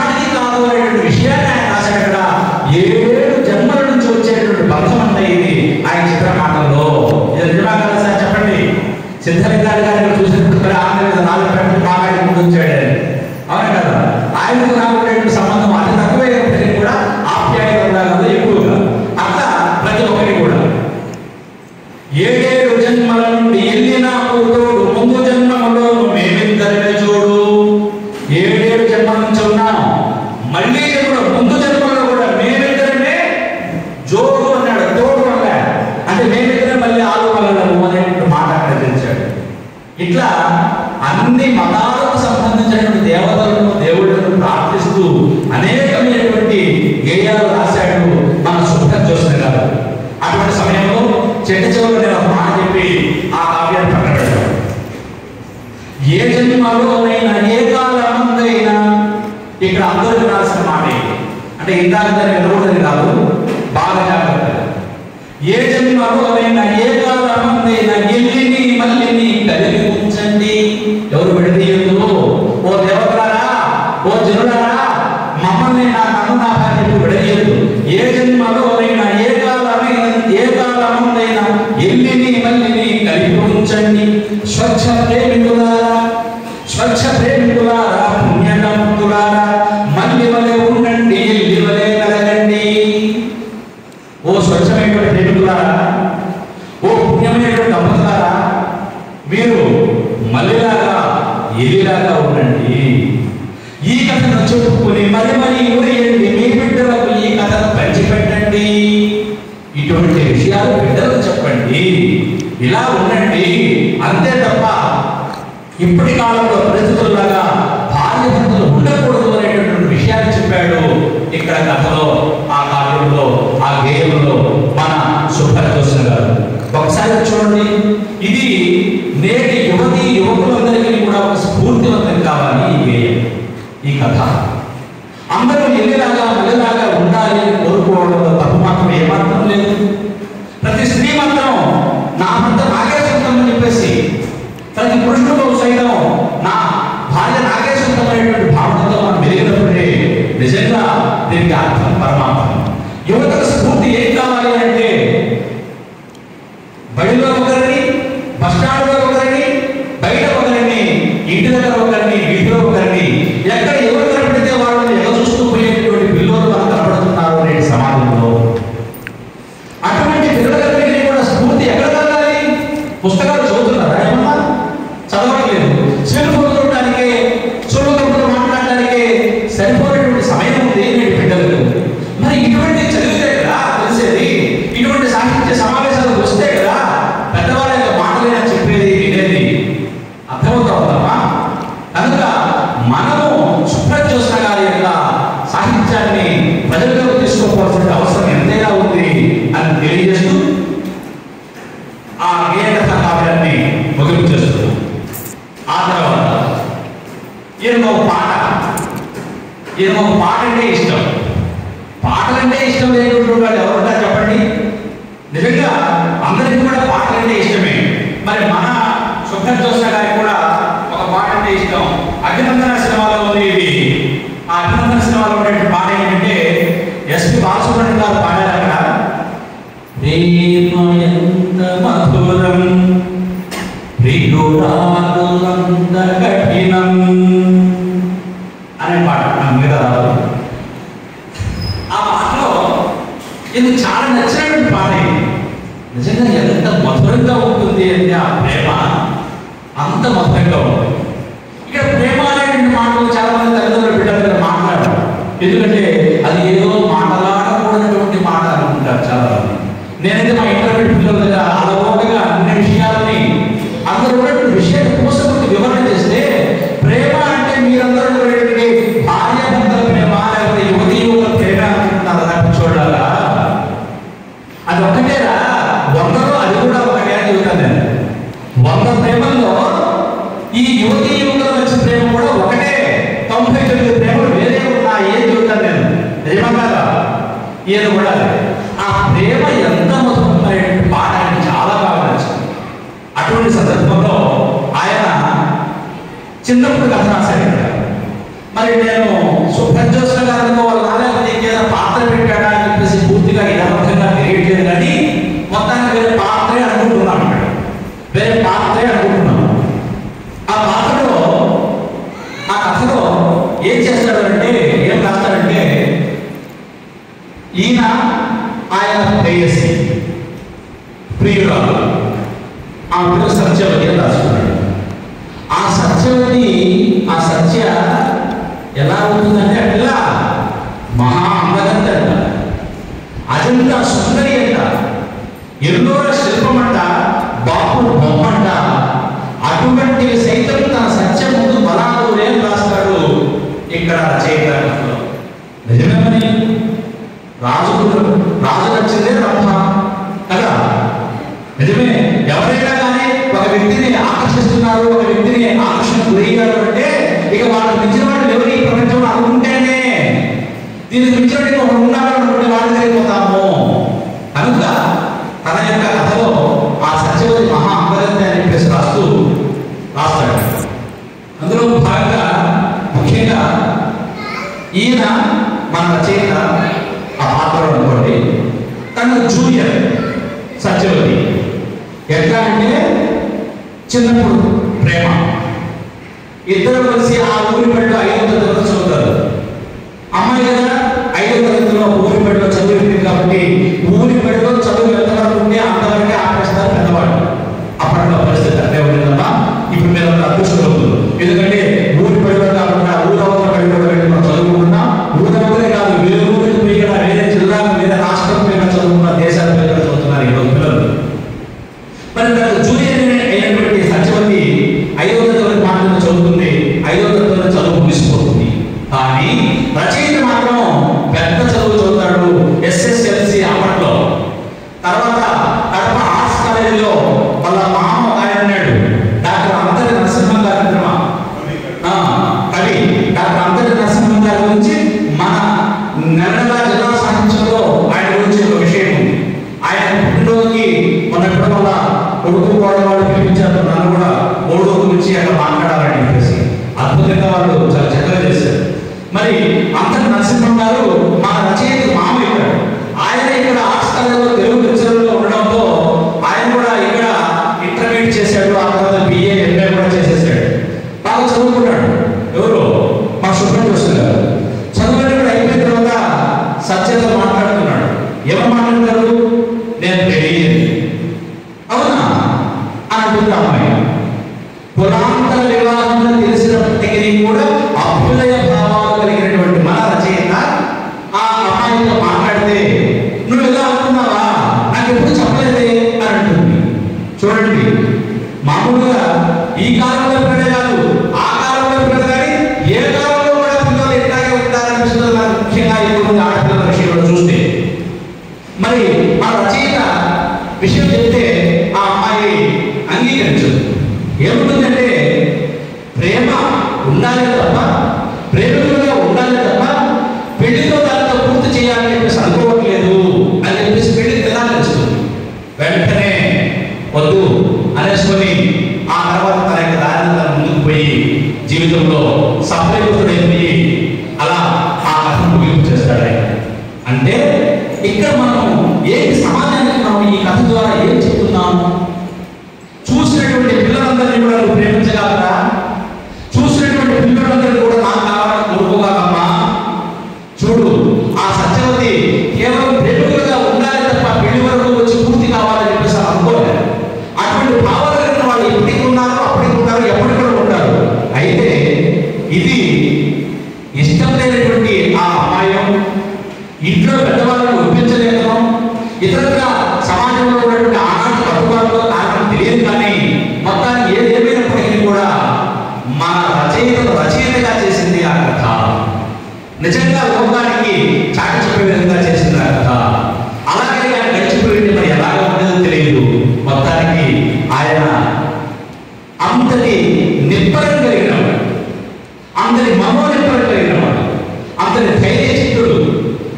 ఇట్లా అన్ని మతాలకు సంబంధించినటువంటి దేవతలను దేవుళ్ళను ప్రార్థిస్తూ అనేకమైనటువంటి గేయాలు రాశాడు మన సుభద్ర జోస్న గారు. అటువంటి సమయంలో చెట్ట చివరిలో నేను ఒక మాట చెప్పి ఆ కావ్యాన్ని పక్కన పెడతాను. ఏ జన్మలోనైనా ఏ కాలమందైనా, ఇక్కడ అందరూ వినాల్సిన మాట అంటే ఇందాక దాన్ని వినకూడదని కాదు, బాగా జాగ్రత్తగా. ఏ జన్మలోనైనా ఏ కాలమందైనా ఎల్లిని మల్లిని కలిగి ఉంచండి. ఎవరు విడదీయద్దు. ఓ దేవతలారా, ఓ జనులారా, మమ్మల్ని నా కన్నునాభాన్ని విడదీయద్దు. ఏ జన్మలోనైనా ఏ కాలమందైనా ఎల్లిని మల్లిని కలిగి ఉంచండి. స్వచ్ఛ ప్రేమికులారా, స్వచ్ఛ ప్రేమికులారా, పుణ్యదంతులారా, మల్లి వలె ఉండండి, ఎల్లి వలె కలగండి. ఓ స్వచ్ఛమైనటువంటి ప్రేమికులారా, ఓ పుణ్యమైనటువంటి దంపతులారా, మీరు మల్లిలాగా ఎల్లిలాగా ఉండండి. ఈ కథను చెప్పుకుని మరి ఊరేయండి. మీ బిడ్డలకు ఈ కథను పంచిపెట్టండి. ఇటువంటి విషయాలు బిడ్డలకు చెప్పండి. ఇలా ఉండండి అంతే తప్ప ఇప్పటి కాలంలో పరిస్థితుల్లాగా భార్య భర్తలు ఉండకూడదు అనేటటువంటి విషయాన్ని చెప్పాడు ఇక్కడ కథలో, ఆ కావ్యంలో, ఆ గేయంలో మన సుభద్ర జోస్న గారు. ఒకసారి చూడండి, ఇది నేటి యువతి యువకులందరికీ కూడా ఒక స్ఫూర్తివంతం కావాలి ఈ గేయం, ఈ కథ. అందరూ ఎల్లిలాగా మల్లిలాగా ఉండాలి అని కోరుకోవడంలో తప్పు మాత్రం ఏమాత్రం లేదు. ప్రతి స్త్రీ మాత్రం నా భర్త నాకే సొంతం అని చెప్పేసి, ప్రతి పురుషుడు సైతం నా భార్య నాకే సొంతం అనేటువంటి భావనతో మనం వెలిగినప్పుడే నిజంగా దీనికి అర్థం పరమార్థం. యువతకు స్ఫూర్తి ఏం కావాలి అంటే, బడిలో ఒకరిని, బస్టాండ్లో ఒకరిని, బయట ఒకరిని, ఇంటి దగ్గర ఒకరిని, వీధిలో ఒకరిని, ఎక్కడ ఎవరు కనపడితే వాళ్ళని ఎలా చూస్తూ పోయేటువంటి పిల్లలు మనకు కనపడుతున్నారు నేటి సమాజంలో. అటువంటి పిల్లలందరికీ కూడా స్ఫూర్తి ఎక్కడ కలగాలి? పుస్తకాలు చదువుతున్నారా? ఏమన్నా చదవట్లేదు. సెల్ ఫోన్ చూడటానికి, సోళ్ళతో మాట్లాడటానికి సరిపోయినటువంటి సమయం ఉంది నేటి బిడ్డలకు. మరి ఇటువంటి చదివితే కదా తెలిసేది, ఇటువంటి సాహిత్య సమావేశాలకు వస్తే కదా పెద్దవాళ్ళ యొక్క మాటలైనా చెప్పేది, వినేది. అర్థమవుతా ఉందమ్మా? కనుక మనము సుభద్ర జోస్న గారి యొక్క సాహిత్యాన్ని ప్రజల్లోకి తీసుకోవాల్సిన అవసరం ఎంతైనా ఉంది అని తెలియజేస్తూ ఆ గేయకథ కావ్యాన్ని ముగింపు చేస్తున్నాం. ఆ తర్వాత ఈయనకు ఒక పాట అంటే ఇష్టం. పాటలంటే ఇష్టం లేనటువంటి వాళ్ళు ఎవరుంటారు చెప్పండి? నిజంగా అందరికీ కూడా పాటలంటే ఇష్టమే. మరి మన సుభద్ర జోస్న గారికి కూడా ఒక పాట అంటే ఇష్టం. అభినందన సినిమాలో ఉంది ఇది. ఆ అభినందన సినిమాలో ఉండే పాట ఏంటంటే ఎస్పి బాలసుబ్రహ్మణ్యం గారు పాడారు అక్కడ. ప్రేమ ఎంత మధురం, ప్రియురాలంత కఠినం అనే పాట నాకు మీద రాదు. ఆ పాటలో ఇది చాలా నచ్చినటువంటి పాట. నిజంగా ఎంత మధురంగా ఉంటుంది అంటే ఆ ప్రేమ అంత మధురంగా ఉంటుంది. ఇక్కడ ప్రేమ అనేటువంటి మాటలు చాలా మంది తల్లిదండ్రుల బిడ్డల దగ్గర మాట్లాడారు. ఎందుకంటే అది ఏదో మాటలాడకూడనటువంటి మాట అనుకుంటారు చాలా మంది. నేనైతే మా ఇంటర్మీడియట్ పిల్లల దగ్గర అలవోకగా అన్ని విషయాలని అందరూ ఉన్నటువంటి విషయాన్ని పూసపట్టి వివరణ చేస్తే, ప్రేమ అంటే మీరందరూ భార్య భర్తల ప్రేమ లేకపోతే యువతి యువకుల ప్రేమ అనుకుంటున్నారు నాకు చూడాలా? అది ఒక్కటేరా? 100లో అది కూడా ఒకటే అని చెబుతాను నేను. 100 ప్రేమల్లో ఈ యువతి యువకుల మధ్య ప్రేమ కూడా ఒకటే. 99 ప్రేమలు వేరే ఉన్నాయి అని చెబుతాను నేను. నిజంగా ఈయన కూడా ఆ ప్రేమ ఎంత మధురమైన పాట అని చాలా బాగా నచ్చింది. అటువంటి సందర్భంలో ఆయన చిన్నప్పుడు కథ రాశాడు ఇక్కడ. మరి నేను సుభద్ర జోస్న గారు అనుకోవాలా లేకపోతే ఇంకేదైనా పాత్ర పెట్టాడా అని చెప్పేసి పూర్తిగా యథార్థంగా తెలియట్లేదు. కానీ మొత్తానికి వేరే పాత్రే అనుకుంటున్నాను. ఇక్కడ వేరే పాత్రే అనుకుంటున్నాను. ఆ పాత్రలో, ఆ కథలో ఏం చేస్తాడు అంటే, ఏం రాస్తాడంటే, ఈయన ఆయన ప్రేయసి ప్రియురాలు, ఆ పేరు సత్యవతి అని రాసుకున్నాడు. ఆ సత్యవతి, ఆ సత్య ఎలా ఉంటుందంటే అట్లా మహా అందగంత అంట, అజంతా సుందరి అంట, ఎల్లోర శిల్పం అంట, బాపు బొమ్మంట. అటువంటి అటువంటివి సైతం తన సత్యం ముందు బలాదూరే రాస్తాడు ఇక్కడ రచయితలో. నిజమేమని రాజు నచ్చిందే రంభ కదా, నిజమే. ఎవరైనా కానీ ఒక వ్యక్తిని ఆకర్షిస్తున్నారు, ఒక వ్యక్తిని ఆకర్షణ గురయ్యారు అంటే ఇక వాళ్ళకి మించిన వాళ్ళు ఎవరు ఈ ప్రపంచంలో అనుకుంటేనే దీనికి మించిన ఒకరు ఉన్నారు అనుకుంటే వాళ్ళు జరిగిపోతాము. కనుక తన యొక్క కథలో ఆ సత్యవతి మహా అంబరంతి అని చెప్పేసి రాస్తాడు. అందులో భాగంగా ముఖ్యంగా ఈయన మన రచయిత ఆ పాత్రలో అనుకోండి, తన జూనియర్ సత్యవతి. ఎట్లా అంటే చిన్నప్పుడు ప్రేమ, ఇద్దరు కలిసి ఆ ఊరి బడిలో 5వ తరగతి చదువుతారు. అమ్మాయి కదా 5వ తరగతిలో ఊరి బడిలో చదివింది కాబట్టి ఊరి బడిలో చదువు ఎంతవరకు ఉంటే అంతవరకే ఆపేస్తారు పెద్దవాళ్ళు. అప్పట్లో పరిస్థితి అంటే ఉంటుందమ్మా. ఇప్పుడు మీరు అదృష్టం, ఎందుకంటే ఊరి బడిలో కాకుండా ఊరవతల బడిలో వెళ్ళి మనం చదువుకుంటున్నాం. ఊరవతలే కాదు, వేరే ఊరికి పోయి కూడా వేరే జిల్లాకు వేరే రాష్ట్రం పైన చదువుకున్న దేశాల పైన చదువుతున్నారు ఈరోజు పిల్లలు. మరి తనకు జూనియర్ అయినటువంటి సత్యవతి 5వ తరగతి మాత్రమే చదువుతుంది, 5వ తరగతి చదువు ముగిసిపోతుంది. కానీ రచయిత మాత్రం పెద్ద చదువు చదువుతాడు, SSLC అప్పట్లో. తర్వాత కడప ఆర్ట్స్ కాలేజీలో వాళ్ళ మామ ఆయన ఉన్నాడు, డాక్టర్ అంతటి నరసింహం గారి కవి డాక్టర్ అంతటి నరసింహం గారి గురించి మన నల్గొండ జిల్లా సాహిత్యంలో ఆయన గురించి ఒక విషయం ఉంది. ఆయన పుట్టినరోజుకి మొన్నటి వల్ల కొడుకు వాళ్ళు పిలిపించారు, నన్ను కూడా ఓడు గురించి అక్కడ మాట్లాడాలని చెప్పేసి అద్భుతంగా వాళ్ళు చాలా చక్కగా చేశారు. మరి అంతటి నరసింహం గారు మన రచయిత మామయ్య, ఆయన ఇక్కడ ఆర్ట్స్ కాలేజీలో తెలుగు లెక్చరర్గా ఉండడంతో ఆయన కూడా ఇక్కడ ఇంటర్మీడియట్ చేశాడు, ఆ తర్వాత BA MA కూడా చేసేసాడు. బాగా చదువుకున్నాడు. ఎవరు మా సుబ్రహ్మణ్యం గారు. చదువుని కూడా అయిపోయిన తర్వాత సత్యతో మాట్లాడుతున్నాడు. ఎవరు మాట్లాడతారు? నేను రెడీ, అవునా అని అంటుంది అమ్మాయి. కులాంతర వివాహంలో తెలిసినప్పటికీ కూడా అభ్యుదయ భావాలు కలిగినటువంటి మన రచయిత ఆ అమ్మాయితో మాట్లాడితే నువ్వు ఎలా అనుకున్నావా, నాకు ఎప్పుడు చెప్పలేదే అని అంటుంది. చూడండి, మామూలుగా ఈ కాలంలో పిల్లలే కాదు, ఆ కాలంలో పిల్లలు కానీ ఏ కాలంలో కూడా పిల్లలు ఎట్లాగే ఉంటారనిపిస్తుంది నాకు, ముఖ్యంగా ఇప్పుడు ఆడపిల్లల విషయంలో చూస్తే. మరి మన రచయిత విషయం చెప్తే ఆ అమ్మాయి అంగీకరించదు. ఏముంటుందంటే ప్రేమ ఉండాలి తప్ప, ప్రేమికులుగా ఉండాలి తప్ప పెళ్లితో దాంతో పూర్తి చేయాలని చెప్పేసి అనుకోవట్లేదు అని చెప్పేసి పెళ్లి తినాలనిస్తుంది. వెంటనే వద్దు అనేసుకొని ఆ తర్వాత తన యొక్క దారిని తన ముందుకు పోయి జీవితంలో సఫలీకృతుడైపోయి అలా ఆ కథను ముగింపు చేస్తాడు ఆయన. అంటే ఇక్కడ మనం ఏంటి సమాజానికి మనం ఈ కథ ద్వారా ఏం చెప్తున్నాము? చూసినటువంటి పిల్లలందరినీ కూడా నువ్వు ప్రేమించగలరా? చూసినటువంటి పిల్లలందరినీ కూడా నాకు కావాలని కోరుకోగలమ్మా? చూడు, ఆ సత్యవతి కేవలం ప్రేమికులుగా ఉండాలి తప్ప పెళ్లి వరకు వచ్చి పూర్తి కావాలని చెప్పేసి అనుకోలేదు. అటువంటి భావాలు కలిగిన వాళ్ళు ఎప్పటికి ఉన్నారు, అప్పటికి ఉంటారు, ఎప్పటికి కూడా ఉంటారు. అయితే ఇది ఇష్టం లేనటువంటి ఆ అమ్మాయం ఇంట్లో పెద్దవాళ్ళని ఒప్పించలేదు, ఇతరుల సమాజంలో ఉన్నటువంటి ఆనాటి కట్టుబాటులో కారణం తెలియదు. కానీ మొత్తానికి ఏదేమైనప్పటికీ కూడా మన రచయితగా చేసింది ఆ కథ. నిజంగా లోకానికి చాటి చెప్పే విధంగా చేసింది ఆ కథ. అలాగే ఆయన గడిచిపోయింది, మరి ఎలాగ ఉండేదో తెలియదు. మొత్తానికి ఆయన అంతటి నిబ్బరం కలిగిన వాడు, అంతటి మనోనిబ్బరం కలిగిన వాడు, అంతటి ధైర్యచిత్తుడు,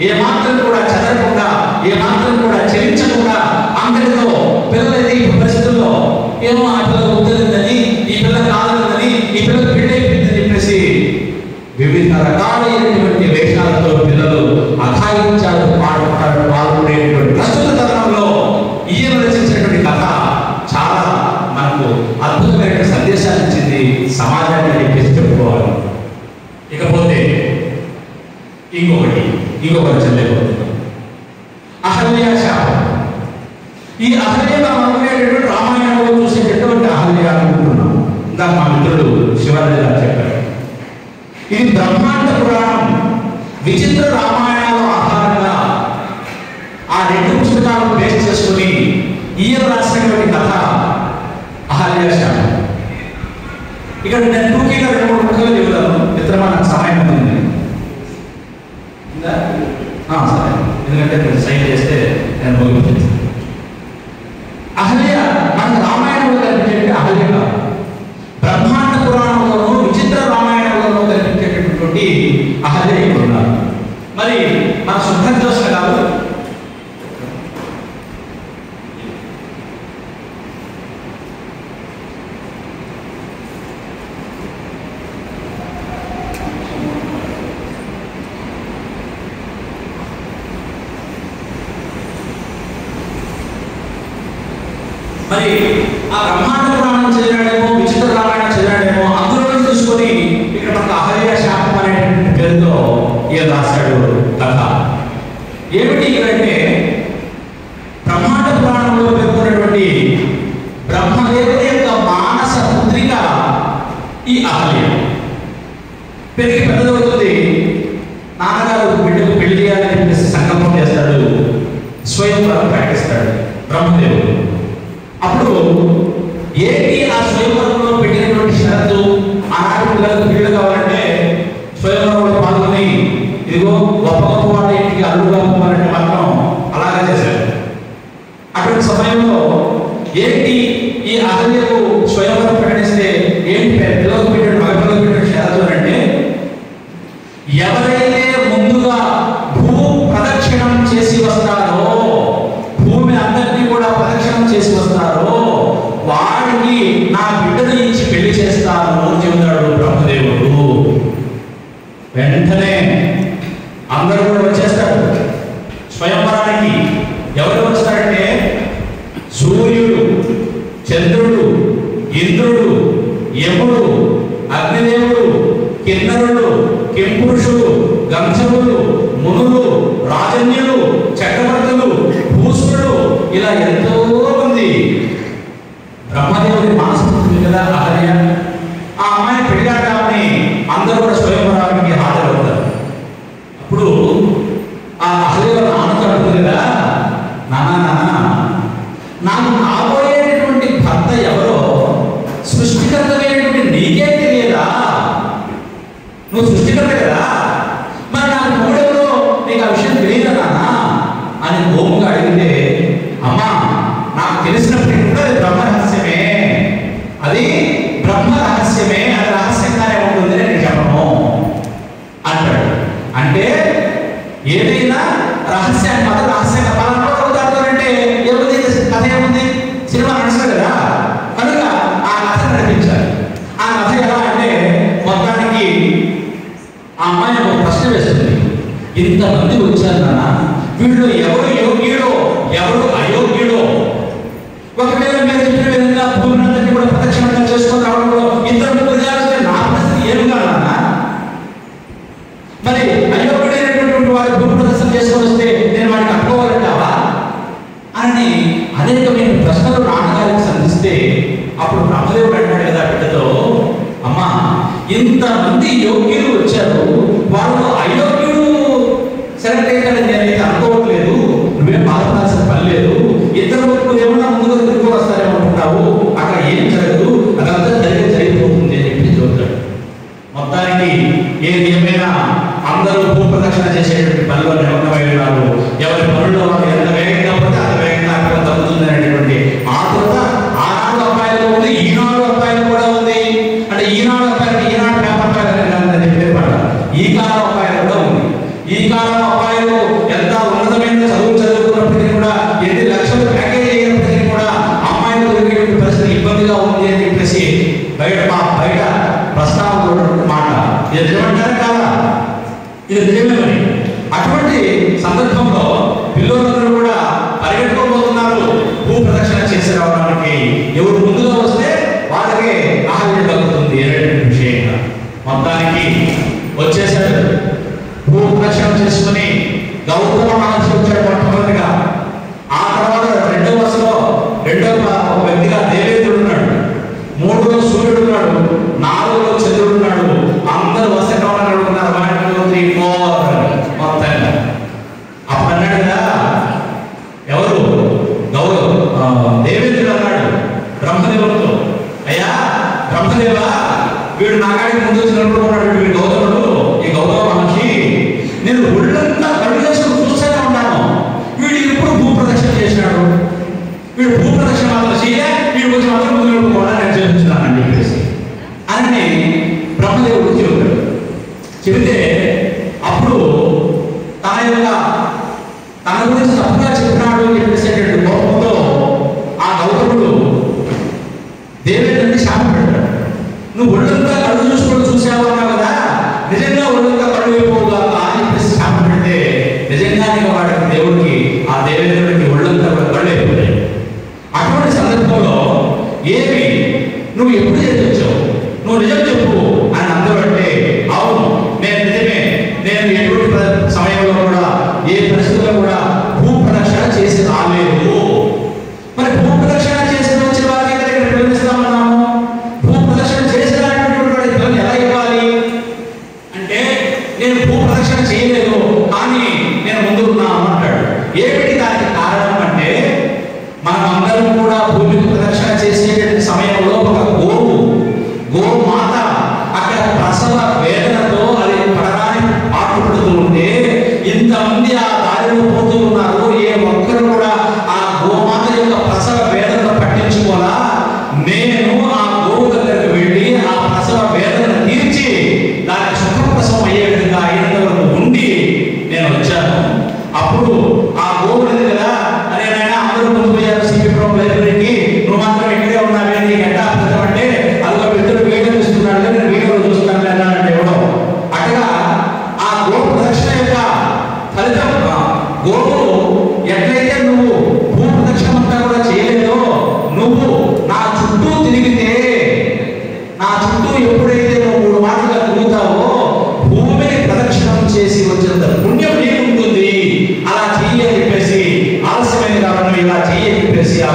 ఏమాత్రం కూడా చెదరకుండా, ఏమాత్రం కూడా చెలించకుండా అందరితో పిల్లలైతే ఈ పరిస్థితుల్లో ఏమో ఆ పిల్లలు వద్దలేదని, ఈ పిల్ల కాదన్నదని, ఈ పిల్లలు పెళ్ళైపోయిందని చెప్పేసి వివిధ రకాలైనటువంటి వేషాలతో పిల్లలు అఘాయించాలు పాల్గొనేటువంటి ప్రస్తుత తరుణంలో ఈయన రచించినటువంటి కథ చాలా మనకు అద్భుతమైన సందేశాలు ఇచ్చింది సమాజాన్ని చెప్పేసి చెప్పుకోవాలి. ఇకపోతే ఇంకొకటి చెల్లెపోతుంది, అహల్య శాపం. ఈ అహల్య మనం అనుకునేటటువంటి రామాయణంలో చూసేటటువంటి అహల్య అనుకుంటున్నాం. ఇందాక మా మిత్రుడు శివాజీ గారు చెప్పారు. ఇది బ్రహ్మాండ పురాణం, విచిత్ర రామాయణాల ఆధారంగా ఆ 2 పుస్తకాలను బేస్ చేసుకుని ఈయన రాసినటువంటి కథ అహల్య శాపం. ఇక్కడ నేను టూకీగా 2-3 ముక్కలు చెబుతాను. మిత్రమా నాకు సమయం ఉంది సరే, ఎందుకంటే మీరు సైన్ చేస్తే నేను ముగిపోతుంది. అహల్య మనకు రామాయణంలో కనిపించేటువంటి అహల్య కాదు, బ్రహ్మాండ పురాణంలోనూ విచిత్ర రామాయణంలోనూ కనిపించేటటువంటి అహల్య ఇక్కడ ఉన్నారు. మరి మన శుభ్రజోష్ణ కాదు, మరి ఆ బ్రహ్మాండ పురాణం చదివాడేమో, విచిత్ర రామాయణం చదివాడేమో, అందులో చూసుకొని ఇక్కడ మనకు అహల్య శాపం అనేటువంటి పేరుతో ఈయన రాశాడు కథ. ఏమిటి ఇక్కడంటే బ్రహ్మాండ పురాణంలో పేర్కొన్నటువంటి బ్రహ్మదేవుని యొక్క మానస పుత్రిక ఈ అహల్య. పెరిగి పెద్దదవుతుంది, నాన్నగారు బిడ్డకు పెళ్లి చేయాలని చెప్పేసి సంకల్పం చేస్తాడు, స్వయంవరం ప్రకటిస్తాడు బ్రహ్మదేవుడు. అప్పుడు ఏంటి ఆ స్వయంవరంలో పెట్టినటువంటి షరతు? ఆనాటి పిల్లలకు పిల్లలు కావాలంటే స్వయంవరంలో పాల్గొని ఇదిగో గొప్ప గొప్ప వాళ్ళ ఇంటికి అల్లుడుగా పోవాలంటే మాత్రం అలాగే చేశారు. అటువంటి సమయంలో ఏంటి ఈ అహల్యకు స్వయంవరం ప్రకటిస్తే ఏంటి పిల్లలకు పెట్టిన మగపిల్లలకు పెట్టిన షరతు అంటే, ఎవరైతే ముందుగా భూ ప్రదక్షిణం చేసి వస్తారో, భూమి అందరినీ కూడా ప్రదక్షిణం చేసి వస్తారో వాడికి నా బిడ్డను ఇచ్చి పెళ్లి చేస్తాను అని చెబుతాడు బ్రహ్మదేవుడు. వెంటనే అందరూ కూడా వచ్చేస్తారు స్వయంవరానికి. ఎవరు వస్తారంటే సూర్యుడు, చంద్రుడు, ఇంద్రుడు, యముడు, అగ్నిదేవుడు, కిన్నరుడు, కింపురుషులు, గంధర్వులు, మునులు, రాజన్యులు, చక్రవర్తులు, భూసురుడు, ఇలా ఎంతో మంది. బ్రహ్మదేవుడి మానసపుత్రుడు కదా అహల్య. ఆ అమ్మాయి పెళ్ళాడని అందరూ కూడా స్వయంవరానికి హాజరవుతారు. అప్పుడు ఆ అహల్య నాన్నతో అంటుంది కదా, నాన్న నాకు కాబోయేటటువంటి భర్త ఎవరో సృష్టికర్తమైనటువంటి నీకే తెలియదా? నువ్వు సృష్టికర్త కదా, మరి నాకు మూడెవరో నీకు ఆ విషయం తెలియదా నాన్న అని గోముగా అడిగితే, అమ్మా నాకు తెలిసినప్పటికీ కూడా అది బ్రహ్మ రహస్యమే, అది బ్రహ్మ రహస్యమే, అది రహస్యంగానే ఉంటుంది నేను చెప్పను అంటాడు. అంటే ఏదైనా రహస్యాన్ని మాత్రం రహస్యంగా పలానంటే ఏముంది, కథ ఏముంది, సినిమా నడుస్తుంది కదా, కనుక ఆ కథ నడిపించాలి. ఆ కథ ఎలా అంటే మొత్తానికి ఆ అమ్మాయి ఒక ప్రశ్న వేస్తుంది, ఇంతమంది వచ్చారు నాన్న, వీళ్ళు ఎవరు యోగ్యుడో ఎవరు అయోగ్యుడో, ఒకవేళ మీరు చెప్పిన విధంగా భూమిని కూడా ప్రదక్షిణంగా చేసుకొని రావడంలో ఇద్దరు ముగ్గురు చేస్తే నా పరిస్థితి ఏమిగా నాన్న? మరి అయోగ్యుడైనటువంటి వారి భూమి ప్రదర్శన చేసుకొని వస్తే నేను వాడిని కట్టుకోవాలంటావా అని అనేకమైన ప్రశ్నలు నాన్నగారికి సంధిస్తే అప్పుడు బ్రహ్మదేవుడు అంటాడు కదా బిడ్డతో, అమ్మా ఇంతమంది యోగ్యులు వచ్చారు, వాళ్ళు అయోగ్యుడు సెలెక్ట్ అయ్యాడని నేనైతే అనుకోవట్లేదు, నువ్వేం బాధపడాల్సిన పని లేదు, ఇద్దరు ముగ్గురు ఏమన్నా ముందుగా తిరిగి వస్తారేమనుకుంటావు, అక్కడ ఏం జరగదు, అదంతా జరిగిపోతుంది అని చెప్పి చెబుతాడు. మొత్తానికి ఏది ఏమైనా అందరూ భూ ప్రదక్షిణ చేసేటువంటి పనిలో నిమగ్నమైనారు. ఎవరి పనుల్లో వాళ్ళు ఎంత వేగంగా పోతే అంత వేగంగా అక్కడ తగ్గుతుంది అనేటువంటి ఆతృత ఆనాడు అబ్బాయిలో ఉంది, ఈనాడు అబ్బాయిలు కూడా ఉంది. అంటే ఈనాడు అబ్బాయిలు ఈనాడు పేపర్ అని పేరు పడ్డారు, ఈ కాలం అబ్బాయిలు కూడా ఉంది. ఈ కాలం అబ్బాయిలు ఎంత ఉన్నతమైన చదువుకున్నప్పటికీ కూడా, ఎన్ని లక్షలు ప్యాకేజ్ అయినప్పటికీ కూడా అమ్మాయిలు దొరికేటువంటి పరిస్థితి ఇబ్బందిగా ఉంది అని చెప్పేసి బయట ప్రస్తావన మాట. ఇది నిజమంటారా కాదా? ఇది నిజమే. మరి అటువంటి సందర్భంలో పిల్లలందరూ కూడా పరిగెట్టుకోబోతున్నారు భూ ప్రదక్షిణ చేసి రావడానికి. ఎవరు ముందుగా వస్తే వాళ్ళకే ఆహార్యం కలుగుతుంది అనేటువంటి విషయంగా మొత్తానికి వచ్చేసాడు. భూ ప్రదక్షిణ చేసుకుని గౌతమ మహర్షి వచ్చాడు మొట్టమొదటిగా. ఆ తర్వాత రెండవ వరుసలో ఒక వ్యక్తిగా దేవేంద్రుడు ఉన్నాడు, 3లో సూర్యుడు ఉన్నాడు, 4లో చంద్రుడు ఉన్నాడు. అందరూ వరుస క్రమంలో ఉన్నారు. 1 2 3 4 మొత్తంగా. అప్పుడు అన్నాడు కదా ఎవరు దేవేంద్రుడు అన్నాడు బ్రహ్మదేవుడితో, అయ్యా బ్రహ్మదేవ వీడు నాగాడికి ముందు వచ్చినప్పుడు ఉన్నాడు వీడు గౌతముడు, ఈ గౌతమ మహర్షి, నేను ఒళ్ళంతా కళ్ళు చేసుకుని చూస్తూనే ఉన్నాను, వీడు ఎప్పుడు భూప్రదక్షిణ చేసినాడు, వీడు భూప్రదక్షిణ మాత్రం చేయలే, వీడు కొంచెం మాత్రం ముందు కూడా నేను చేస్తున్నానని చెప్పేసి అని బ్రహ్మదేవుడు చెబుతాడు. చెబితే అప్పుడు తన గురించి తప్పుగా చెప్పినాడు అని చెప్పేసేటువంటి కోపంతో ఆ గౌతముడు దేవేంద్రుడిని శాపం పెట్టాడు. నువ్వు ఒళ్ళంతా కళ్ళు చూసుకొని చూసావు అన్నావు కదా, నిజంగా ఒళ్ళంతా కళ్ళు అయిపోవుగా అని చెప్పేసి శాపం పెడితే నిజంగానే వాడికి దేవుడికి ఆ దేవేంద్రుడికి ఒళ్ళంతా కళ్ళు అయిపోతాయి. అటువంటి సందర్భంలో ఏమి నువ్వు ఎప్పుడు చేసి వచ్చావు, నువ్వు నిజం చెప్పు అని అందరూ అంటే, అవును నేను నిజమే, నేను ఎటువంటి సమయంలో కూడా ఏ పరిస్థితుల్లో కూడా భూప్రదక్షిణ చేసి రాలేదు. మరి భూప్రదక్షిణ చేసి వచ్చిన వారికి ఇక్కడ పిలుస్తామన్నాము, భూప్రదక్షిణ చేసినటువంటి వాడి పిల్లలు ఎలా ఇవ్వాలి అంటే, నేను భూప్రదక్షిణ చేయలేదు కానీ నేను ముందుకున్నాను అంటాడు. ఏమిటి దానికి కారణం అంటే, మనం అందరం కూడా భూమికి ప్రదక్షిణ చేసేటువంటి సమయంలో ఒక గోమాత అక్కడ ప్రసవ వేదనతో అది పడడానికి పాటుపడుతూ ఉంటే ఇంతమంది ఆ దారిలో పోతూ ఉన్నారు, ఏ ఒక్కరు కూడా ఆ గోమాత యొక్క ప్రసవ వేదనను పట్టించుకోవాలా. నేను ఆ గోవు దగ్గరికి వెళ్ళి ఆ ప్రసవ వేదనను తీర్చి దానికి సుఖప్రసవం అయ్యే విధంగా అయినంత వరకు ఉండి నేను వచ్చాను. అప్పుడు ఆ గోవు ఉంది కదా, అరే నాయన అందరూ ముందు పోయారు సిపిప్రో లైబ్రరీకి, నువ్వు మాత్రం ఇక్కడే ఉన్నావే, నీకు ఎట్లా అర్థం అంటే అదిగో పెద్దలు వీడియో చూస్తున్నాడు, నేను వీడియోలో చూస్తాను అన్నాడంటే ఎవడో. అట్లా ఆ గోవు ప్రదక్షిణ యొక్క ఫలితం, గోవు ఎట్లయితే నువ్వు భూ ప్రదక్షిణ అంతా కూడా చేయలేదో, నువ్వు నా చుట్టూ తిరిగితే, నా చుట్టూ ఎప్పుడైతే నువ్వు 3 మాటలుగా తిరుగుతావో భూమిని ప్రదక్షిణం చేసి వచ్చినంత పుణ్యం నీకు ఉంటుంది. అలా చెయ్యని చెప్పేసి ఆలస్యమైన కారణం ఇలా చెయ్యని చెప్పేసి ఆ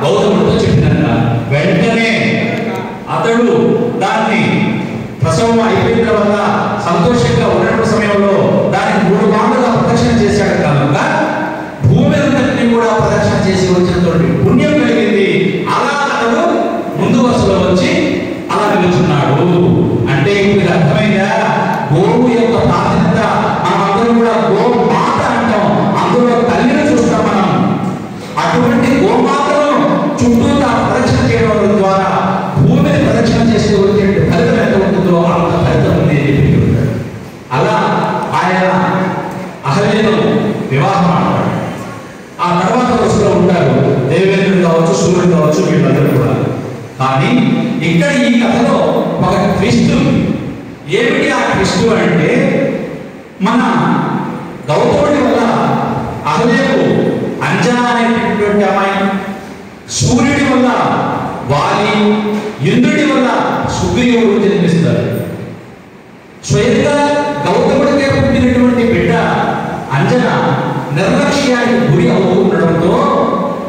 గౌతముడితో చెప్పినాక వెంటనే అతడు దాన్ని ప్రసవం అయిపోయిన తర్వాత సంతోషంగా ఉన్నటువంటి సమయంలో దానికి 3 మాటలుగా ప్రదక్షిణ చేశాడు కనుక భూమి అంతటిని కూడా ప్రదక్షిణ చేసి వచ్చినటువంటి పుణ్యం కలిగింది. అలా అతడు ముందు వరుసలో వచ్చి అలా నిలుచున్నాడు. అంటే ఇప్పుడు అర్థమైందా, గోవు యొక్క ప్రాధాన్యత. మనమందరం కూడా గోమాత అంటాం, అందులో తల్లిని చూస్తాం మనం. అటువంటి గోమాతను చుట్టూ ప్రదక్షిణ చేయడం ద్వారా భూమిని ప్రదక్షిణ చేసి వచ్చే ఫలితం ఎంత ఉంటుందో అంత ఫలితం ఉంది అని చెప్పి చెప్తాడు. అలా ఆయన అహల్యను వివాహం ఆడతాడు. ఆ తర్వాత వరుసలో ఉంటారు దేవేంద్రుడు కావచ్చు, సూర్యుడు కావచ్చు, వీళ్ళందరూ కూడా. కానీ ఇక్కడ ఈ కథలో ఒక ట్విస్ట్ ఉంది. ఏమిటి ఆ ట్విస్ట్ అంటే, మన గౌతముడి వల్ల అహల్యకు అంజనా అనేటటువంటి అమ్మాయి, సూర్యుడి వల్ల వాలి, ఇంద్రుడి వల్ల సుగ్రీవుడు జన్మిస్తారు. స్వయంగా గౌతముడికే పుట్టినటువంటి బిడ్డ అంజన నిర్లక్ష్యానికి గురి అవుతూ ఉండడంతో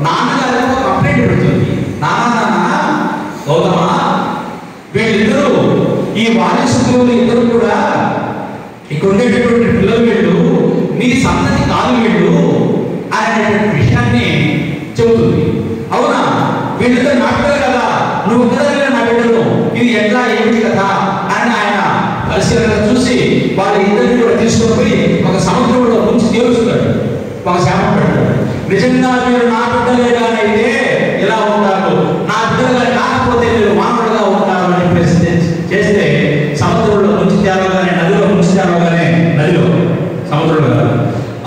నాన్నగారికి కంప్లైంట్ పెడుతుంది. నాన్న గౌతమ, వీళ్ళిద్దరూ ఈ వాలి సుగ్రీవులు ఇద్దరు కూడా ఇక్కడ ఉండేటటువంటి పిల్లలు వీళ్ళు నీ సంతతి కాదు వీళ్ళు అనేటువంటి విషయాన్ని చెబుతుంది. అవునా, వీళ్ళిద్దరు నా బిడ్డలు కదా, నువ్వు ఇద్దరు నా బిడ్డలు, ఇది ఎట్లా ఏమిటి కదా అని ఆయన పరిశీలన చూసి వాళ్ళ ఇద్దరిని కూడా తీసుకొని పోయి ఒక సముద్రంలో ముంచి తేలుస్తాడు, ఒక శాపం పెడతాడు. నిజంగా మీరు నా బిడ్డలే కానైతే ఇలా ఉంటారు, నా బిడ్డలుగా కాకపోతే మీరు మానవుడుగా ఉంటారు అని చెప్పేసి చేస్తే సముద్రంలో ముంచి తేలగానే, నదిలో ముంచి తేలగానే, నదిలో సముద్రంలో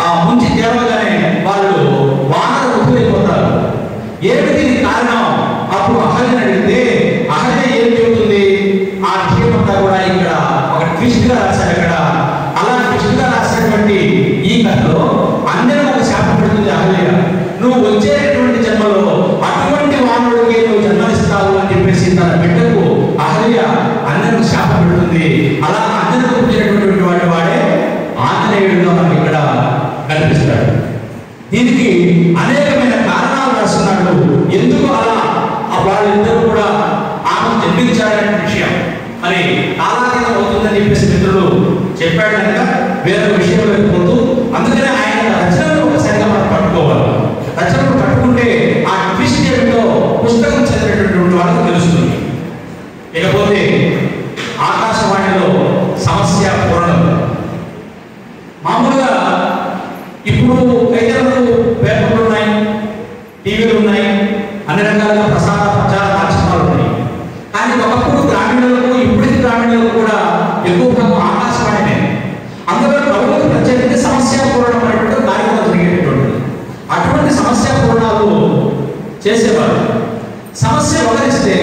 ఆ ముంచి తేలగానే వాళ్ళు వానర ఉప్పులైపోతారు. ఏమిటి కారణం? అప్పుడు అహల్యని అడిగితే అహల్య ఏం చెబుతుంది? ఆ విషయం అంతా కూడా ఇక్కడ ఒక ట్విస్ట్ గా రాశారు. ఇక్కడ అలా ట్విస్ట్ గా రాసినటువంటి ఈ కథలో అందరూ ఒక శాపం పెడుతుంది అహల్య, నువ్వు వచ్చేటటువంటి జన్మలో అటువంటి వానరుడికి నువ్వు జన్మనిస్తావు అని చెప్పేసి తన బిడ్డకు అహల్య అందరూ శాపం పెడుతుంది. అలా అందరూ పుట్టినటువంటి వాడే ఆంజనేయుడుగా మనకి ఇక్కడ కనిపిస్తాడు. దీనికి అనేకమైన కారణాలు రాస్తున్నాడు. ఎందుకు అలా వాళ్ళిద్దరూ కూడా ఆమె జన్మించాలనే విషయం మరి కాలాతీతం అవుతుందని చెప్పేసి మిత్రుడు చెప్పాడు కనుక వేరే విషయంలో వెళ్ళిపోతూ, అందుకనే ఆయన రచనలు ఒకసారిగా మనం పట్టుకోవాలి. రచనలు పట్టుకుంటే ఆ ట్విస్ట్ ఏమిటో పుస్తకం చదివేటటువంటి వాళ్ళకి తెలుస్తుంది. ఇకపోతే గ్రామీణులకు ఇప్పటికి గ్రామీణులకు కూడా ఎక్కువ భాగం ఆకాశవాణినే. అందులో కవులకు ప్రత్యేకంగా సమస్యాపూర్ణం అనేటువంటి కార్యక్రమం జరిగేటటువంటిది. అటువంటి సమస్యాపూర్ణాలు చేసేవారు. సమస్య ఒకరిస్తే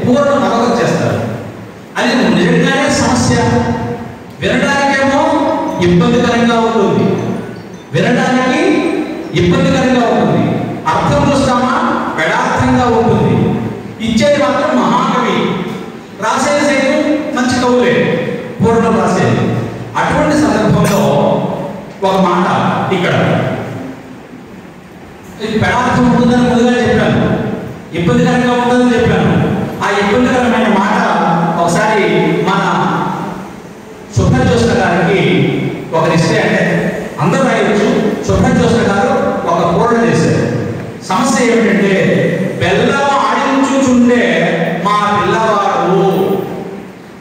పూర్ణం నమ్మకం చేస్తారు. అది నిజంగానే సమస్య వినడానికేమో ఇబ్బందికరంగా ఉంటుంది, వినడానికి ఇబ్బందికరంగా ఉంటుంది, అర్థం చూస్తామా పెడార్థంగా ఉంటుంది. ఇచ్చేది మాత్రం మహాకవి, రాసేది సైతం మంచి కవులే పూర్ణం రాసేది. అటువంటి సందర్భంలో ఒక మాట ఇక్కడ, ఇది పెడార్థం ఉంటుందని ముందుగా చెప్పాను, ఇబ్బందికరంగా ఉంటుందని చెప్పాను. ఆ ఇబ్బందికరమైన మాట ఒకసారి మన సుభ్రజ్యోత్స్న గారికి ఒకరిస్తే, అంటే అందరూ రాయవచ్చు, సుభ్రజ్యోత్స్న గారు ఒక పూర్ణ చేశారు. సమస్య ఏమిటంటే బెల్లం ఆడించుచుండే మా పిల్లవాడు,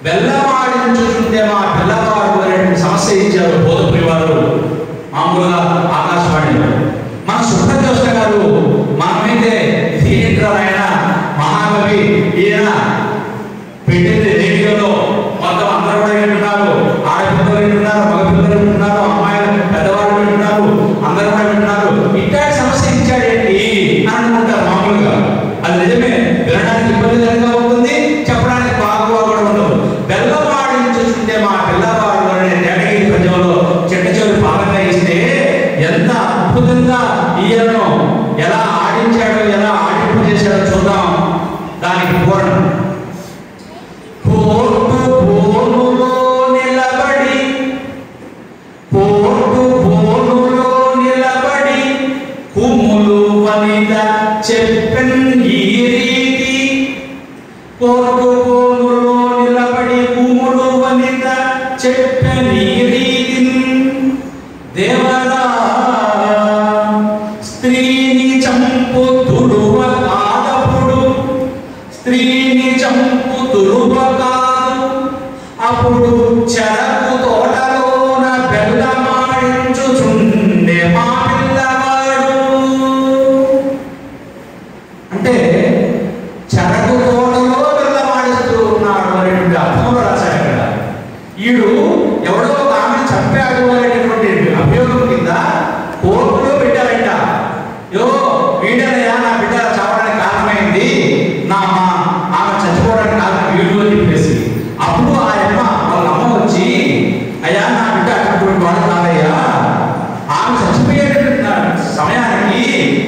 బెల్లం ఆడించుచుండే మా పిల్లవాడు అనేటువంటి సమస్య ఇచ్చారు బోధపురి వారు మామూలుగా ఆకాశవాణిలో. మన సుభ్రజ్యోత్స్న గారు మనమైతే థియేటర్ ఆయన మహాకవి, ఈయన పెట్టింది రేడియోలో మొత్తం అందరూ కూడా వింటున్నారు, ఆడపిల్లలు వింటున్నారు, మగపిల్లలు వింటున్నారు, అమ్మాయిలు పెద్దవాళ్ళు వింటున్నారు, అందరూ కూడా వింటున్నారు. ఇట్లాంటి సమస్య ఇచ్చాడేంటి అని అనుకుంటారు మామూలుగా. అది నిజమే, వినడానికి ఇబ్బందికరంగా ఉంటుంది, చెప్పడానికి బాగా కూడా ఉండదు. బెల్లం ఆడించుంటే మా పిల్లవాడు అనే నేటగిరి ప్రజల్లో చెట్ట చివరి భాగంగా ఇస్తే ఎంత అద్భుతంగా ఈయనను ఎలా ఆడించాడో, ఎలా ఆడింపు చేశాడో చూద్దాం. దానికి పూర్ణం. దేవరా స్త్రీని చంపు తుడువ కాదప్పుడు, స్త్రీని చంపు తుడువ కాదు అప్పుడు, చెరకు తోటలోన బెల్లమాడించుచుండే మా పిల్లవాడు. అంటే చెరకు తోటలో బెల్లమాడిస్తూ ఉన్నాడు అనేటువంటి అర్థంలో రాశాడు ఇక్కడ. ఈడు ఎవడో ఒక ఆమె చంపాడు అనేటటువంటి అభియోగం కింద కోర్టులో పెట్టారంట. యో వీడనయ్యా నా బిడ్డ చావడానికి కారణమైంది, నా ఆమె చచ్చిపోవడానికి కారణం వీడు అని చెప్పేసి. అప్పుడు ఆయన వాళ్ళ అమ్మ వచ్చి, అయ్యా నా బిడ్డ అటువంటి వాడు కాదయ్యా, ఆమె చచ్చిపోయేటటువంటి సమయానికి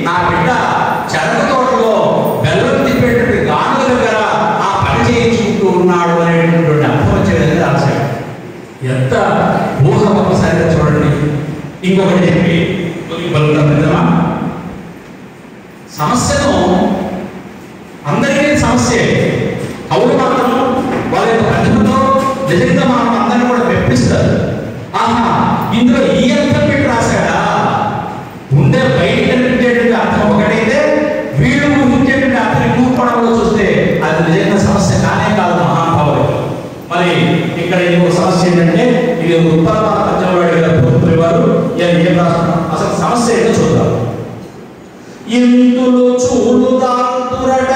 నా బిడ్డ చెరకు తోటలో బెల్లం తిప్పేటటువంటి గానుగ దగ్గర ఆ పని చేయించుకుంటూ ఉన్నాడు అనేటటువంటి అర్థం వచ్చేది రాశాడు. ఎంత ఊహ ఒకసారిగా చూడండి. ఇంకొకటి చెప్పి బలుగుతామా, సమస్యను అందరికీ సమస్యే, అవును మాత్రం వాళ్ళ యొక్క ప్రతిభతో నిజంగా మనం అందరినీ కూడా మెప్పిస్తారు. ఆహా ఇందులో ఈ అర్థం పెట్టి రాశాడా, ఉండే బయట కనిపించేటువంటి అర్థం ఒకటైతే వీళ్ళు ఊహించేటువంటి అర్థం ఎక్కువ పడవలో చూస్తే అది నిజంగా సమస్య కానే కాదు మహానుభావులు. మరి ఇక్కడ ఇంకో సమస్య ఏంటంటే, ఇది ఉత్తర భారతదేశంలో అడిగిన బోధపురి వారు ఏం రాస్తున్నారు, అసలు సమస్య ఏంటో చూద్దాం. ఇంతులు చూడు దాంతురట,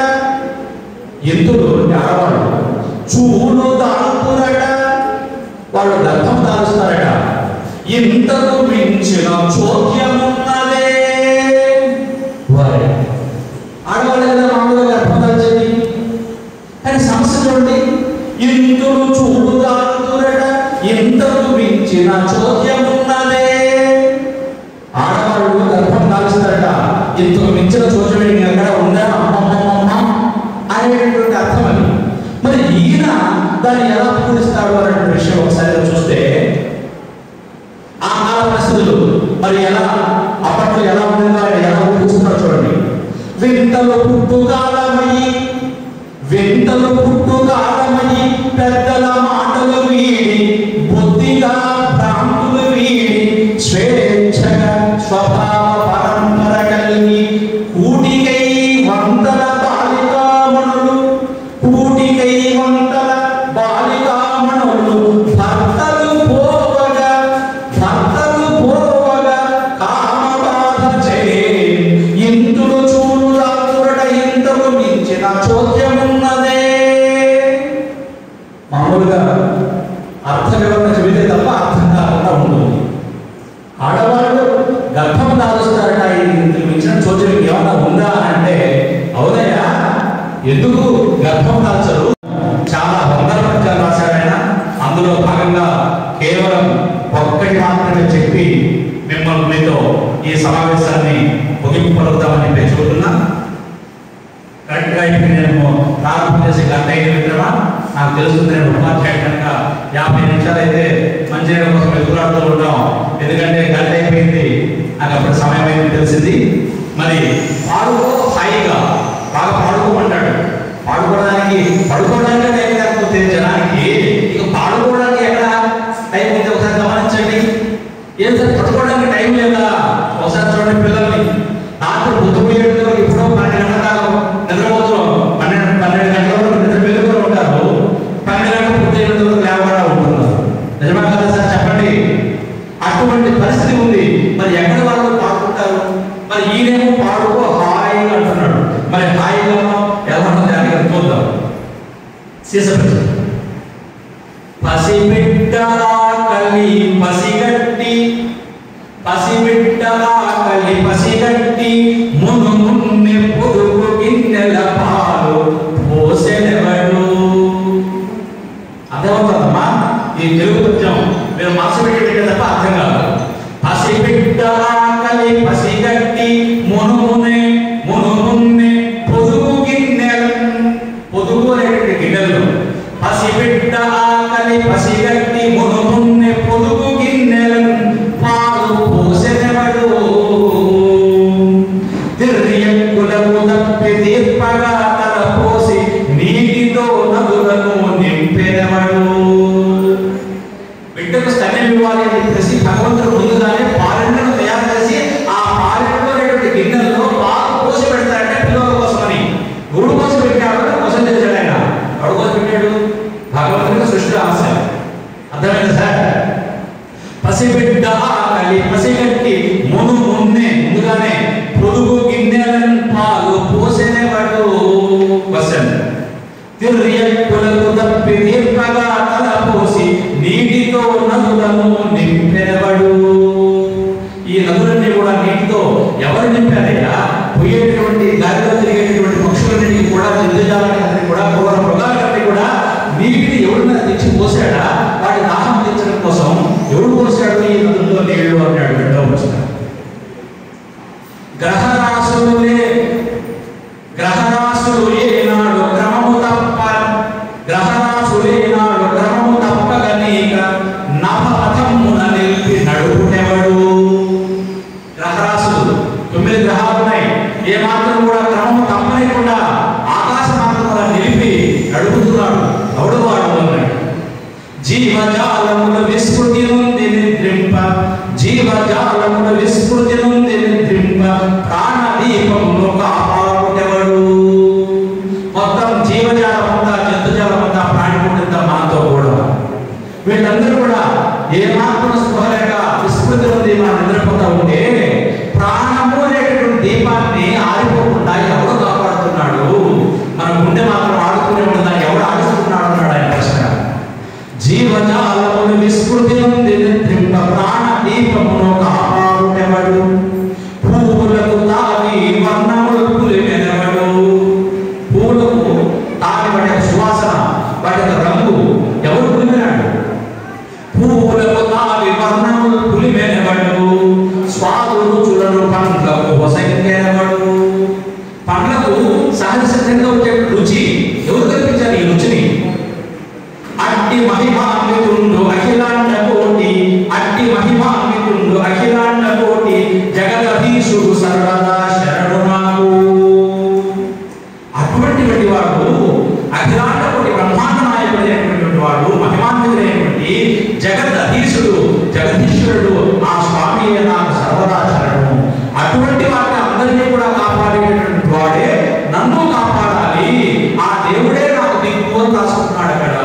ఇంతులు ఆడవాళ్ళు చూడు దాంతురట, వాళ్ళు గర్భం దాలుస్తారట. ఇంతకు మించిన చోద్యమున్నదే, ఆడవాళ్ళు కదా మామూలుగా గర్భం దాల్చేది. కానీ సమస్య చూడండి, ఇంతులు చూడు దాంతురట, ఇంతకు మించిన చోద్యమున్నదే. ఆడవాళ్ళు గర్భం దాల్స్తారట, ఇంతకు మించిన చోద్యం ఎక్కడ ఉందా అనేటువంటి అర్థం అది. మరి ఈయన దాన్ని ఎలా పూరిస్తాడు అనే విషయం ఒకసారి చూస్తే, ఆ కాల పరిస్థితులు మరి ఎలా అప్పట్లో ఎలా ఉంటుందో ఆయన ఎలా ఊహిస్తున్నాడు చూడండి. వింతలు పుట్టుకాలమయ్యి, వింతలు పుట్టుకాలమయ్యి, పెద్దల మాటలు వీడి, బుద్ధిగా భ్రాంతులు వీడి, స్వేచ్ఛగా స్వభావ పరంపర కలిగి, కూటికై వందల బాలికామణులు, కూటికై వందల బాలికామణులు, భర్తలు పోవగా కామబాధ చేయి, ఇంతులు చూడు దాతురట, ఇంతకు మించిన చోద్యమున్నదే. పద్యాలు రాశాడు ఆయన. అందులో భాగంగా కేవలం ఒక్కటి మాత్రమే చెప్పి మిమ్మల్ని మీతో ఈ సమావేశాన్ని ముగింపు పలుకుతామని చెప్పి చెబుతున్నా. కరెక్ట్గా ఇప్పుడు నేను ప్రారంభం చేసే గంట అయిన మిత్రమా, నాకు తెలుస్తుంది నేను ఉపాధ్యాయుడు కనుక 50 నిమిషాలు అయితే మంచిగా కోసం ఎదురాడుతూ ఉంటాం. ఎందుకంటే గంట అయిపోయింది, నాకు అప్పుడు సమయం అయింది తెలిసింది. మరి పాడుకో హాయిగా బాగా పాడుకోమంటాడు. పడుకోవడానికి టైం లేకపోతే జనానికి ఇక పాడుకోవడానికి ఎక్కడ టైం ఉంది? ఒకసారి గమనించండి. ఏం సార్ పడుకోవడానికి టైం లేదా? ఒకసారి చూడండి పిల్లల్ని. రాత్రి పొద్దుపోయేటో ఇప్పుడు 12 గంటల దాకా నిద్రపోతున్నాం. 12 గంటల వరకు నిద్ర మెలుగుతూ ఉంటారు. 12 గంటల పొద్దున్న వరకు లేవకుండా ఉంటున్నారు. నిజమే కదా సార్ చెప్పండి? అటువంటి పరిస్థితి ఉంది. మరి ఎక్కడ వాళ్ళు పాడుకుంటారు? మరి ఈయనేమో పాడుకో హాయిగా అంటున్నాడు. మరి హాయిగా ఎలా దానికి చూద్దాం. పసిబిడ్డ ఆకలి పసిగట్టి మున్నే పొదుపు గిన్నెల పాలు పోసెనెవడు. అర్థమవుతుందమ్మా? ఈ తెలుగు పద్యం మీరు మనసు పెట్టి తప్ప అర్థం కాదు. పసిబిడ్డ ఆకలి పసిగట్టి మున్నే పొదుపు గిన్నెల, పొదుపు అనేటువంటి గిన్నెలు. పసిబిడ్డ ఆకలి పసిగట్టి మున్నే పొదుపు గిన్నెల పాలు పోసెనెవడు. తిర్యక్కులకు తప్పి తీర్పగా తల పోసి నీటితో నదులను నింపెనెవడు. బిడ్డకు స్తన్యం ఇవ్వాలి అని చెప్పేసి భగవంతుడు ముందుగానే పాలెండను తయారు చేసి ఆ పాలెండలో గిన్నెల్లో పాలు పోసి పెడతాడంటే పిల్లల కోసమని. గూడు కోసం పెట్టాడు, కోసం చేశాడు ఆయన. ఎవడు కోసం పెట్టాడు? భగవంతుడికి సృష్టి ఆశయం. అర్థమైంది సార్? పసిబిడ్డ ఆకలి పసిగట్టి మున్నే ముందుగానే పొదుగు గిన్నెలను పాలు పోసెనెవడు. తిర్యక్కులకు తప్పి తీర్పగా తల పోసి నీటితో నదులను నింపెనెవడు. ఈ నదులన్నీ కూడా నీటితో ఎవరు నింపారయ్యా? పోయేటటువంటి గాలిలో తిరిగేటటువంటి పక్షులన్నింటికి కూడా, జంతుజాలన్నింటికి కూడా, క్రూర మృగాలన్నింటికి కూడా నీటిని ఎవరి మీద తెచ్చి పోసాడా? వాటి దాహం తీర్చడం కోసం ఎవడు పోసాడు ఈ నదుల్లో నీళ్లు అన్నాడు. రెండవ వచనం. గ్రహరాశులు ఏనాడు క్రమము తప్పగ నీక నభపథమున నిలిపి నడుపుటెవడు. గ్రహరాశులు 9 గ్రహాలు ఉన్నాయి. ఏ మాత్రం కూడా క్రమము తప్పలేకుండా ఆకాశ మార్గంలో నిలిపి నడుపుతున్నాడు. ఎవడు వాడు అన్నాడు. జీవజాలముల విస్మృతి నుండి నిద్రింప ప్రాణదీపమును కాపాడుటెవడు. మొత్తం జీవజాలమంతా, జంతుజాలమంతా, ప్రాణికుండంతా మనతో కూడా. వీళ్ళందరూ కూడా ఏ మాత్రం స్పృహ లేక విస్మృతి నుండి మనం నిద్రపోతా ఉంటే ప్రాణము అనేటువంటి దీపాన్ని ఆరిపోకుండా ఎవడు కాపాడుతున్నాడు? మన గుండె మాత్రం ఆడుతూనే ఉండదాన్ని ఎవడు ఆడిస్తున్నాడు అన్నాడు ఆయన ప్రశ్న. జీవజాలమును విస్మృతి నుండి నిద్రింప ప్రాణదీపమును కాపాడుటెవడు. పూలకు తావి వర్ణములు పులిమెనెవడు. పూలకు తావి వాటి సువాసన, వాటి రంగు ఎవరు పులిమెనాడు? పూలకు తావి వర్ణములు పులిమెనెవడు. స్వాదు రుచులను పండ్లకు వసంకెనెవడు. పండ్లకు సహజ సిద్ధంగా వచ్చే రుచి ఎవరు కల్పించారు ఈ రుచిని? అట్టి మహిమాన్వితుండు అఖిలాండ కోటి జగదధీశుడు సర్వదా శరణు నాకు. అటువంటి వాడు అఖిలాండ కోటి బ్రహ్మాండ నాయకుడైనటువంటి వాడు, మహిమాన్వితుడైనటువంటి జగదధీశుడు, జగదీశ్వరుడు ఆ స్వామి నాకు సర్వదా శరణు. అటువంటి వాటిని అందరినీ కూడా కాపాడేటటువంటి వాడే నన్ను కాపాడాలి. ఆ దేవుడే నాకు దిక్కు అని రాసుకుంటున్నాడు అక్కడ.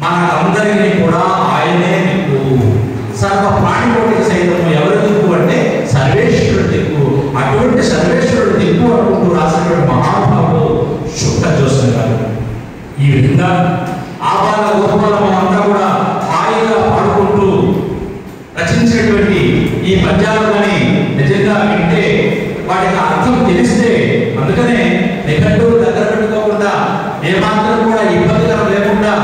మనందరినీ కూడా ఆయనే దిక్కు. సర్వ ప్రాణికోటికి సైతం ఎవరు దిక్కు అంటే సర్వేశ్వరుడు దిక్కు. అటువంటి సర్వేశ్వరుడు దిక్కు అనుకుంటూ రాసినటువంటి మహానుభావుడు శుద్ధ జోసన్ గారు. ఈ విధంగా ఆపాల గోపాల మనంతా కూడా హాయిగా పాడుకుంటూ రచించినటువంటి ఈ పద్యాలని నిజంగా వింటే వాటికి అర్థం తెలిస్తే, అందుకనే నిఘంటువులు దగ్గర పెట్టుకోకుండా, ఏమాత్రం కూడా ఇబ్బందికరం లేకుండా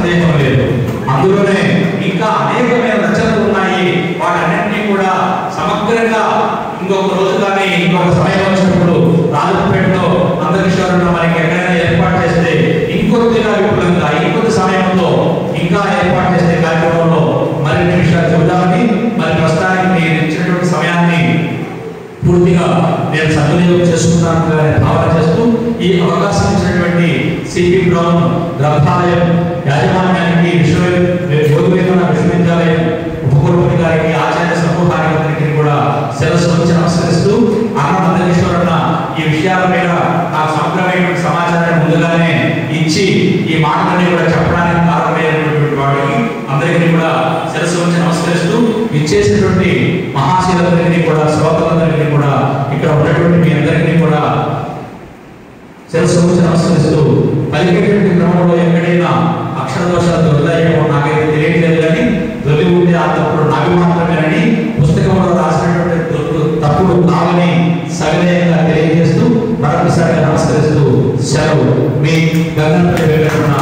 సందేహం లేదు. అందులోనే ఇంకా అనేకమైన రచనలు ఉన్నాయి. వాటన్నింటినీ కూడా సమగ్రంగా ఇంకొక రోజు కానీ ఇంకొక సమయం వచ్చినప్పుడు రాజంపేటలో అందరిశ్వరంలో మనకి ఎక్కడైనా ఏర్పాటు చేస్తే ఇంకొద్దిగా విపులంగా ఇంకొద్ది సమయంలో ఇంకా ఏర్పాటు చేసే కార్యక్రమంలో మరిన్ని విషయాలు చెబుదామని, మరి ప్రస్తుతానికి మీరు ఇచ్చినటువంటి సమయాన్ని పూర్తిగా నేను సద్వినియోగం చేసుకున్నాను భావన చేస్తూ ఈ అవకాశం ఇచ్చినటువంటి సిపి బ్రౌన్ గ్రంథాలయం యాజమాన్యానికి, విశ్వవిద్యాలయం ఉపకులపతి గారికి, ఆచార్య సమూహానికి కూడా శిరస్సు వచ్చి నమస్కరిస్తూ, అన్నమేశ్వరన్న ఈ విషయాల మీద నాకు సమగ్రమైనటువంటి సమాచారాన్ని ముందుగానే ఇచ్చి ఈ మాటలన్నీ కూడా చెప్పడానికి కారణమైనటువంటి వాడికి అందరికీ కూడా శిరస్సు వచ్చి నమస్కరిస్తూ, ఇచ్చేసినటువంటి మహాశీలందరికీ కూడా, శ్రోతలందరికీ కూడా, ఇక్కడ ఉన్నటువంటి మీ అందరికీ కూడా శిరస్సు వచ్చి నమస్కరిస్తూ, పలికేటువంటి క్రమంలో ఎక్కడైనా అక్షర దోషాలు దొరుకుతాయేమో నాకైతే తెలియట్లేదు, కానీ దొరికి ఉంటే ఆ తప్పుడు నావి మాత్రమేనని పుస్తకంలో రాసినటువంటి తప్పుడు కావని సవినయంగా తెలియజేస్తూ మరొకసారిగా నమస్కరిస్తూ సెలవు. మీ గంగన్నపల్లి వెంకటరమణ.